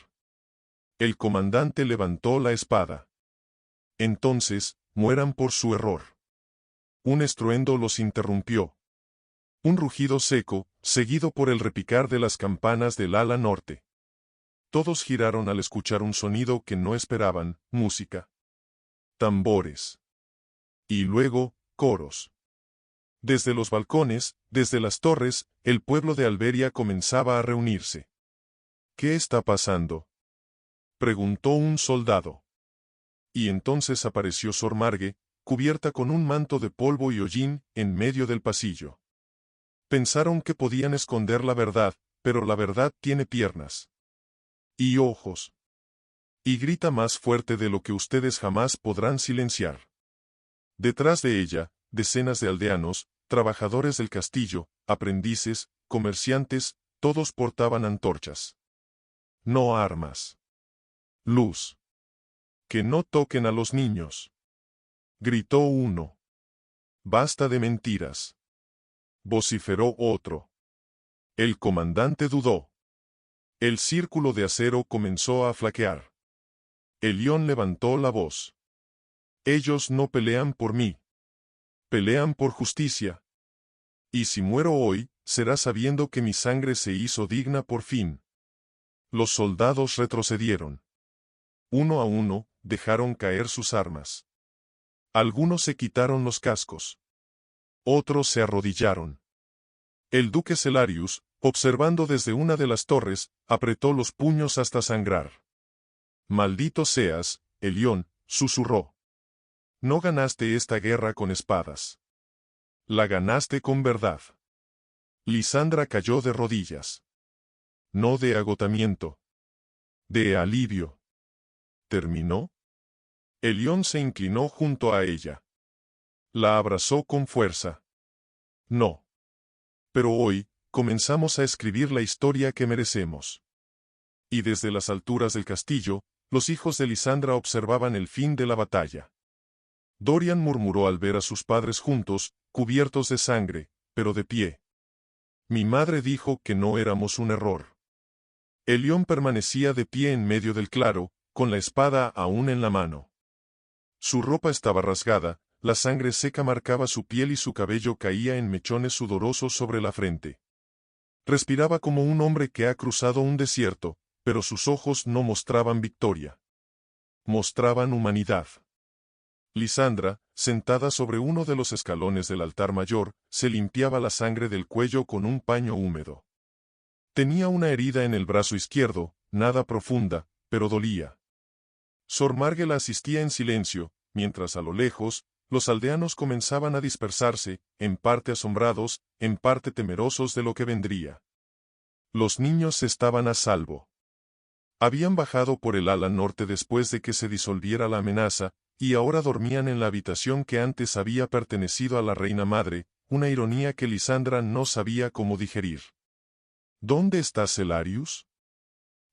El comandante levantó la espada. Entonces, mueran por su error. Un estruendo los interrumpió. Un rugido seco, seguido por el repicar de las campanas del ala norte. Todos giraron al escuchar un sonido que no esperaban, música. Tambores. Y luego, coros. Desde los balcones, desde las torres, el pueblo de Alberia comenzaba a reunirse. ¿Qué está pasando?, preguntó un soldado. Y entonces apareció Sor Margue, cubierta con un manto de polvo y hollín, en medio del pasillo. Pensaron que podían esconder la verdad, pero la verdad tiene piernas. Y ojos. Y grita más fuerte de lo que ustedes jamás podrán silenciar. Detrás de ella, decenas de aldeanos, trabajadores del castillo, aprendices, comerciantes, todos portaban antorchas. No armas. Luz. Que no toquen a los niños. Gritó uno. Basta de mentiras. Vociferó otro. El comandante dudó. El círculo de acero comenzó a flaquear. Elión levantó la voz. Ellos no pelean por mí. Pelean por justicia. Y si muero hoy, será sabiendo que mi sangre se hizo digna por fin. Los soldados retrocedieron. Uno a uno, dejaron caer sus armas. Algunos se quitaron los cascos. Otros se arrodillaron. El duque Celarius, observando desde una de las torres, apretó los puños hasta sangrar. Maldito seas, Elión, susurró. No ganaste esta guerra con espadas. La ganaste con verdad. Lisandra cayó de rodillas. No de agotamiento. De alivio. ¿Terminó? Elión se inclinó junto a ella. La abrazó con fuerza. No. Pero hoy, comenzamos a escribir la historia que merecemos. Y desde las alturas del castillo, los hijos de Lisandra observaban el fin de la batalla. Dorian murmuró al ver a sus padres juntos, cubiertos de sangre, pero de pie. Mi madre dijo que no éramos un error. Elión permanecía de pie en medio del claro, con la espada aún en la mano. Su ropa estaba rasgada, la sangre seca marcaba su piel y su cabello caía en mechones sudorosos sobre la frente. Respiraba como un hombre que ha cruzado un desierto, pero sus ojos no mostraban victoria. Mostraban humanidad. Lisandra, sentada sobre uno de los escalones del altar mayor, se limpiaba la sangre del cuello con un paño húmedo. Tenía una herida en el brazo izquierdo, nada profunda, pero dolía. Sor Marge la asistía en silencio, mientras a lo lejos, los aldeanos comenzaban a dispersarse, en parte asombrados, en parte temerosos de lo que vendría. Los niños estaban a salvo. Habían bajado por el ala norte después de que se disolviera la amenaza, y ahora dormían en la habitación que antes había pertenecido a la reina madre, una ironía que Lisandra no sabía cómo digerir. ¿Dónde está Celarius?,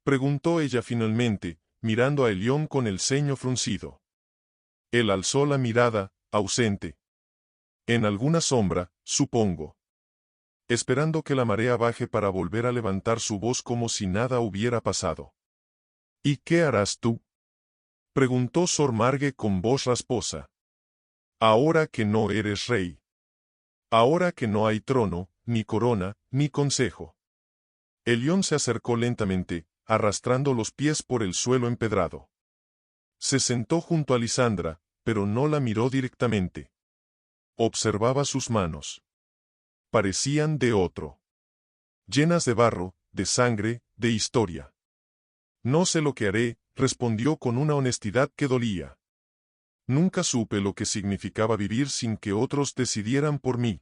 preguntó ella finalmente, mirando a Elión con el ceño fruncido. Él alzó la mirada, ausente. En alguna sombra, supongo. Esperando que la marea baje para volver a levantar su voz como si nada hubiera pasado. ¿Y qué harás tú?, preguntó Sor Marge con voz rasposa. Ahora que no eres rey. Ahora que no hay trono, ni corona, ni consejo. Elión se acercó lentamente, arrastrando los pies por el suelo empedrado. Se sentó junto a Lisandra, pero no la miró directamente. Observaba sus manos. Parecían de otro. Llenas de barro, de sangre, de historia. No sé lo que haré, respondió con una honestidad que dolía. Nunca supe lo que significaba vivir sin que otros decidieran por mí.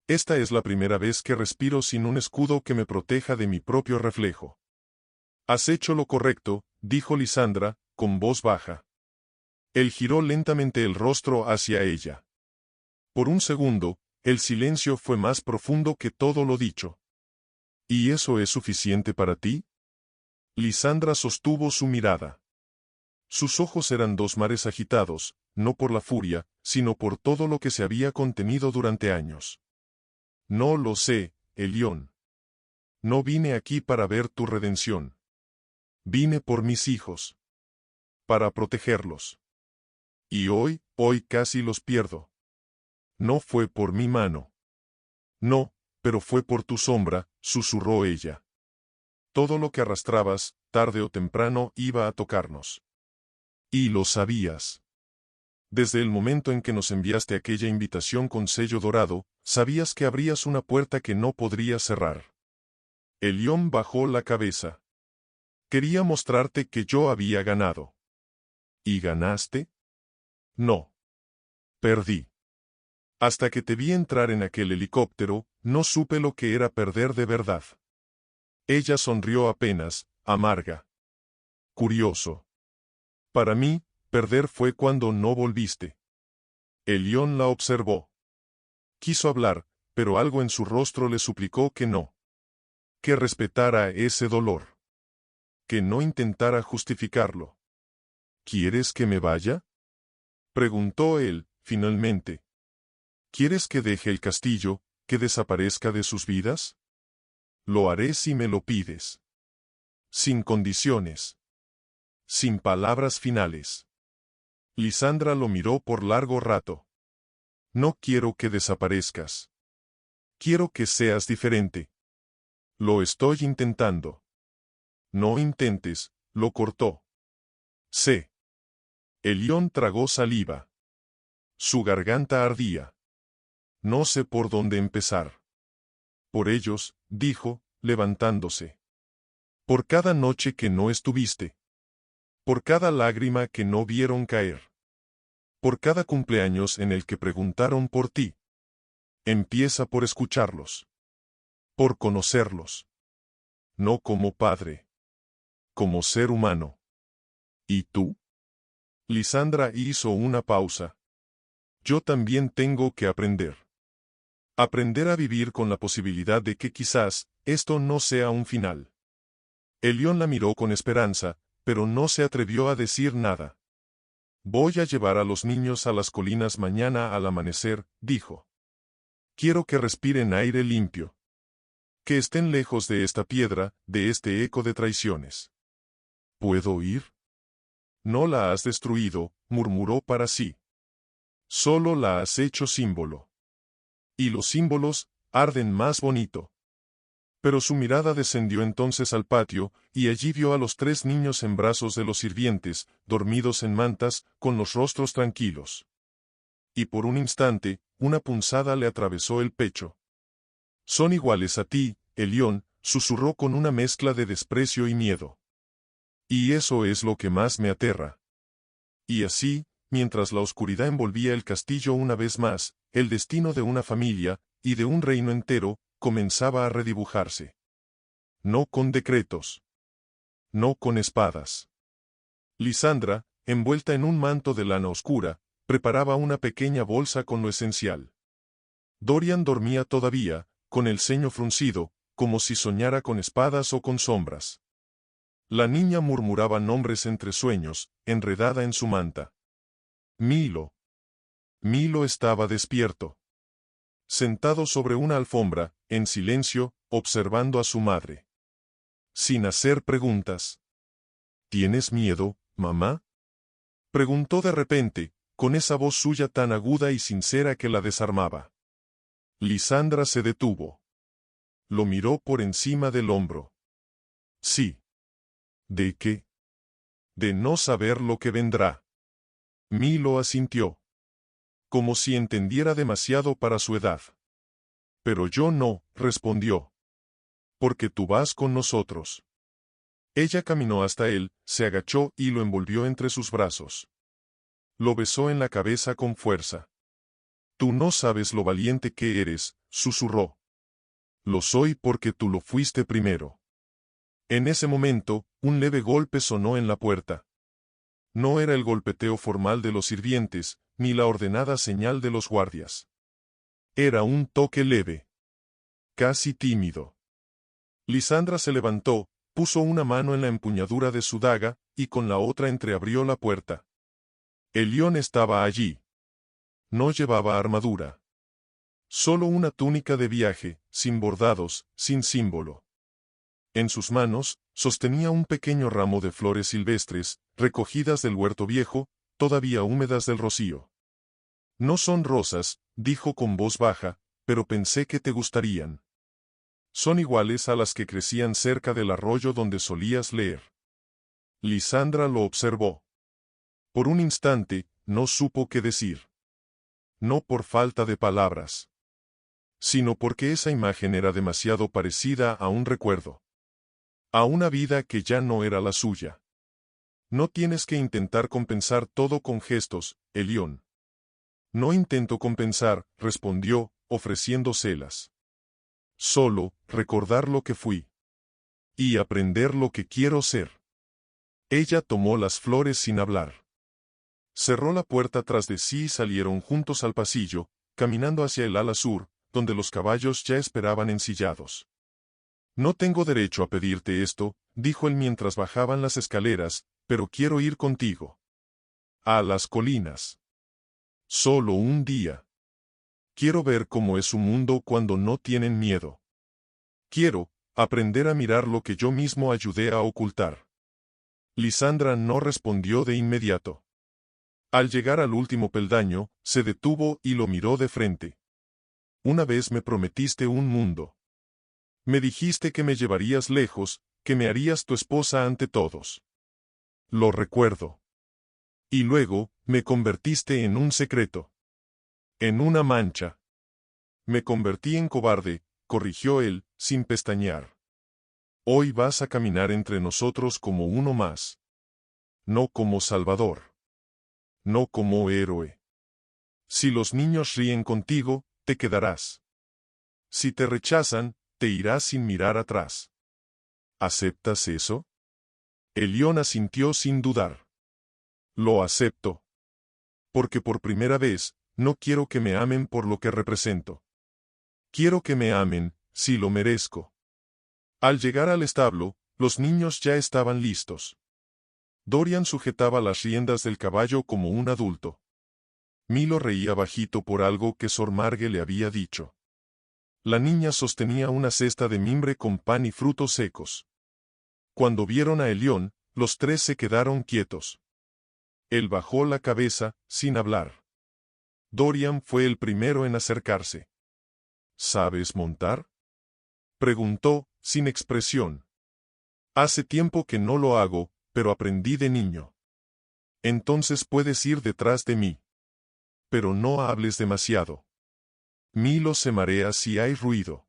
Esta es la primera vez que respiro sin un escudo que me proteja de mi propio reflejo. Has hecho lo correcto, dijo Lisandra, con voz baja. Él giró lentamente el rostro hacia ella. Por un segundo, el silencio fue más profundo que todo lo dicho. ¿Y eso es suficiente para ti? Lisandra sostuvo su mirada. Sus ojos eran dos mares agitados, no por la furia, sino por todo lo que se había contenido durante años. No lo sé, Elión. No vine aquí para ver tu redención. Vine por mis hijos. Para protegerlos. Y hoy casi los pierdo. No fue por mi mano. No, pero fue por tu sombra, susurró ella. Todo lo que arrastrabas, tarde o temprano, iba a tocarnos. Y lo sabías. Desde el momento en que nos enviaste aquella invitación con sello dorado, sabías que abrías una puerta que no podrías cerrar. Elión bajó la cabeza. Quería mostrarte que yo había ganado. ¿Y ganaste? No. Perdí. Hasta que te vi entrar en aquel helicóptero, no supe lo que era perder de verdad. Ella sonrió apenas, amarga. Curioso. Para mí, perder fue cuando no volviste. Elión la observó. Quiso hablar, pero algo en su rostro le suplicó que no. Que respetara ese dolor. Que no intentara justificarlo. ¿Quieres que me vaya? Preguntó él, finalmente. ¿Quieres que deje el castillo, que desaparezca de sus vidas? Lo haré si me lo pides. Sin condiciones. Sin palabras finales. Lisandra lo miró por largo rato. No quiero que desaparezcas. Quiero que seas diferente. Lo estoy intentando. No intentes, lo cortó. Sé. Elión tragó saliva. Su garganta ardía. No sé por dónde empezar. Por ellos, dijo, levantándose. Por cada noche que no estuviste. Por cada lágrima que no vieron caer. Por cada cumpleaños en el que preguntaron por ti. Empieza por escucharlos. Por conocerlos. No como padre. Como ser humano. ¿Y tú? Lisandra hizo una pausa. Yo también tengo que aprender. Aprender a vivir con la posibilidad de que quizás, esto no sea un final. Elión la miró con esperanza, pero no se atrevió a decir nada. Voy a llevar a los niños a las colinas mañana al amanecer, dijo. Quiero que respiren aire limpio. Que estén lejos de esta piedra, de este eco de traiciones. ¿Puedo ir? No la has destruido, murmuró para sí. Solo la has hecho símbolo. Y los símbolos arden más bonito. Pero su mirada descendió entonces al patio, y allí vio a los 3 niños en brazos de los sirvientes, dormidos en mantas, con los rostros tranquilos. Y por un instante, una punzada le atravesó el pecho. Son iguales a ti, Elión, susurró con una mezcla de desprecio y miedo. Y eso es lo que más me aterra. Y así, mientras la oscuridad envolvía el castillo una vez más, el destino de una familia, y de un reino entero, comenzaba a redibujarse. No con decretos. No con espadas. Lisandra, envuelta en un manto de lana oscura, preparaba una pequeña bolsa con lo esencial. Dorian dormía todavía, con el ceño fruncido, como si soñara con espadas o con sombras. La niña murmuraba nombres entre sueños, enredada en su manta. Milo. Milo estaba despierto. Sentado sobre una alfombra, en silencio, observando a su madre. Sin hacer preguntas. ¿Tienes miedo, mamá? Preguntó de repente, con esa voz suya tan aguda y sincera que la desarmaba. Lisandra se detuvo. Lo miró por encima del hombro. Sí. ¿De qué? De no saber lo que vendrá. Milo asintió. Como si entendiera demasiado para su edad. Pero yo no, respondió. Porque tú vas con nosotros. Ella caminó hasta él, se agachó y lo envolvió entre sus brazos. Lo besó en la cabeza con fuerza. Tú no sabes lo valiente que eres, susurró. Lo soy porque tú lo fuiste primero. En ese momento, un leve golpe sonó en la puerta. No era el golpeteo formal de los sirvientes, ni la ordenada señal de los guardias. Era un toque leve. Casi tímido. Lisandra se levantó, puso una mano en la empuñadura de su daga, y con la otra entreabrió la puerta. Elión estaba allí. No llevaba armadura. Solo una túnica de viaje, sin bordados, sin símbolo. En sus manos, sostenía un pequeño ramo de flores silvestres, recogidas del huerto viejo, todavía húmedas del rocío. No son rosas, dijo con voz baja, pero pensé que te gustarían. Son iguales a las que crecían cerca del arroyo donde solías leer. Lisandra lo observó. Por un instante, no supo qué decir. No por falta de palabras, sino porque esa imagen era demasiado parecida a un recuerdo. A una vida que ya no era la suya. No tienes que intentar compensar todo con gestos, Elión. No intento compensar, respondió, ofreciéndoselas. Solo, recordar lo que fui. Y aprender lo que quiero ser. Ella tomó las flores sin hablar. Cerró la puerta tras de sí y salieron juntos al pasillo, caminando hacia el ala sur, donde los caballos ya esperaban ensillados. No tengo derecho a pedirte esto, dijo él mientras bajaban las escaleras, pero quiero ir contigo. A las colinas. Solo un día. Quiero ver cómo es su mundo cuando no tienen miedo. Quiero aprender a mirar lo que yo mismo ayudé a ocultar. Lisandra no respondió de inmediato. Al llegar al último peldaño, se detuvo y lo miró de frente. Una vez me prometiste un mundo. Me dijiste que me llevarías lejos, que me harías tu esposa ante todos. Lo recuerdo. Y luego, me convertiste en un secreto. En una mancha. Me convertí en cobarde, corrigió él, sin pestañear. Hoy vas a caminar entre nosotros como uno más. No como salvador. No como héroe. Si los niños ríen contigo, te quedarás. Si te rechazan, te irás sin mirar atrás. ¿Aceptas eso? Elión asintió sin dudar. Lo acepto. Porque por primera vez, no quiero que me amen por lo que represento. Quiero que me amen, si lo merezco. Al llegar al establo, los niños ya estaban listos. Dorian sujetaba las riendas del caballo como un adulto. Milo reía bajito por algo que Sor Marge le había dicho. La niña sostenía una cesta de mimbre con pan y frutos secos. Cuando vieron a Elión, los tres se quedaron quietos. Él bajó la cabeza, sin hablar. Dorian fue el primero en acercarse. ¿Sabes montar? Preguntó, sin expresión. Hace tiempo que no lo hago, pero aprendí de niño. Entonces puedes ir detrás de mí. Pero no hables demasiado. Milo se marea si hay ruido.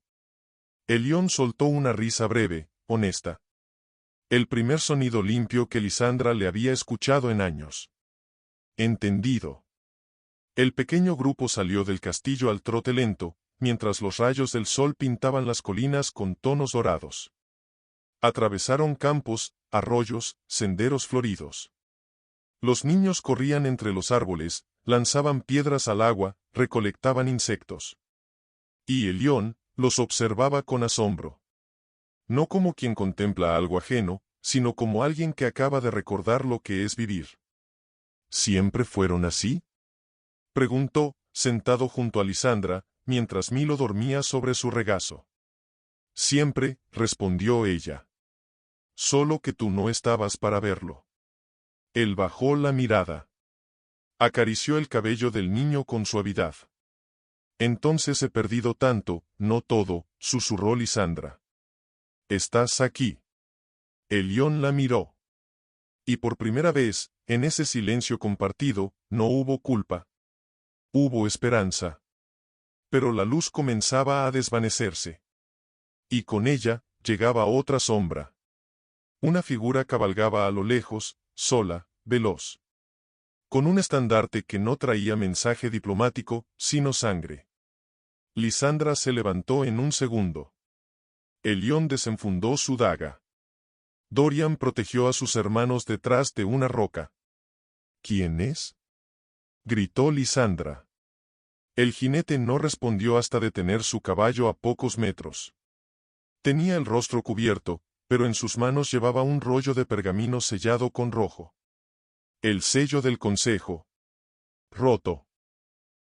Elión soltó una risa breve, honesta. El primer sonido limpio que Lisandra le había escuchado en años. Entendido. El pequeño grupo salió del castillo al trote lento, mientras los rayos del sol pintaban las colinas con tonos dorados. Atravesaron campos, arroyos, senderos floridos. Los niños corrían entre los árboles, lanzaban piedras al agua, recolectaban insectos. Y Elión los observaba con asombro. No como quien contempla algo ajeno, sino como alguien que acaba de recordar lo que es vivir. ¿Siempre fueron así? Preguntó, sentado junto a Lisandra, mientras Milo dormía sobre su regazo. Siempre, respondió ella. Solo que tú no estabas para verlo. Él bajó la mirada. Acarició el cabello del niño con suavidad. Entonces he perdido tanto, no todo, susurró Lisandra. ¿Estás aquí? Elión la miró. Y por primera vez, en ese silencio compartido, no hubo culpa. Hubo esperanza. Pero la luz comenzaba a desvanecerse. Y con ella, llegaba otra sombra. Una figura cabalgaba a lo lejos, sola, veloz. Con un estandarte que no traía mensaje diplomático, sino sangre. Lisandra se levantó en un segundo. Elión desenfundó su daga. Dorian protegió a sus hermanos detrás de una roca. ¿Quién es? Gritó Lisandra. El jinete no respondió hasta detener su caballo a pocos metros. Tenía el rostro cubierto, pero en sus manos llevaba un rollo de pergamino sellado con rojo. El sello del consejo. Roto.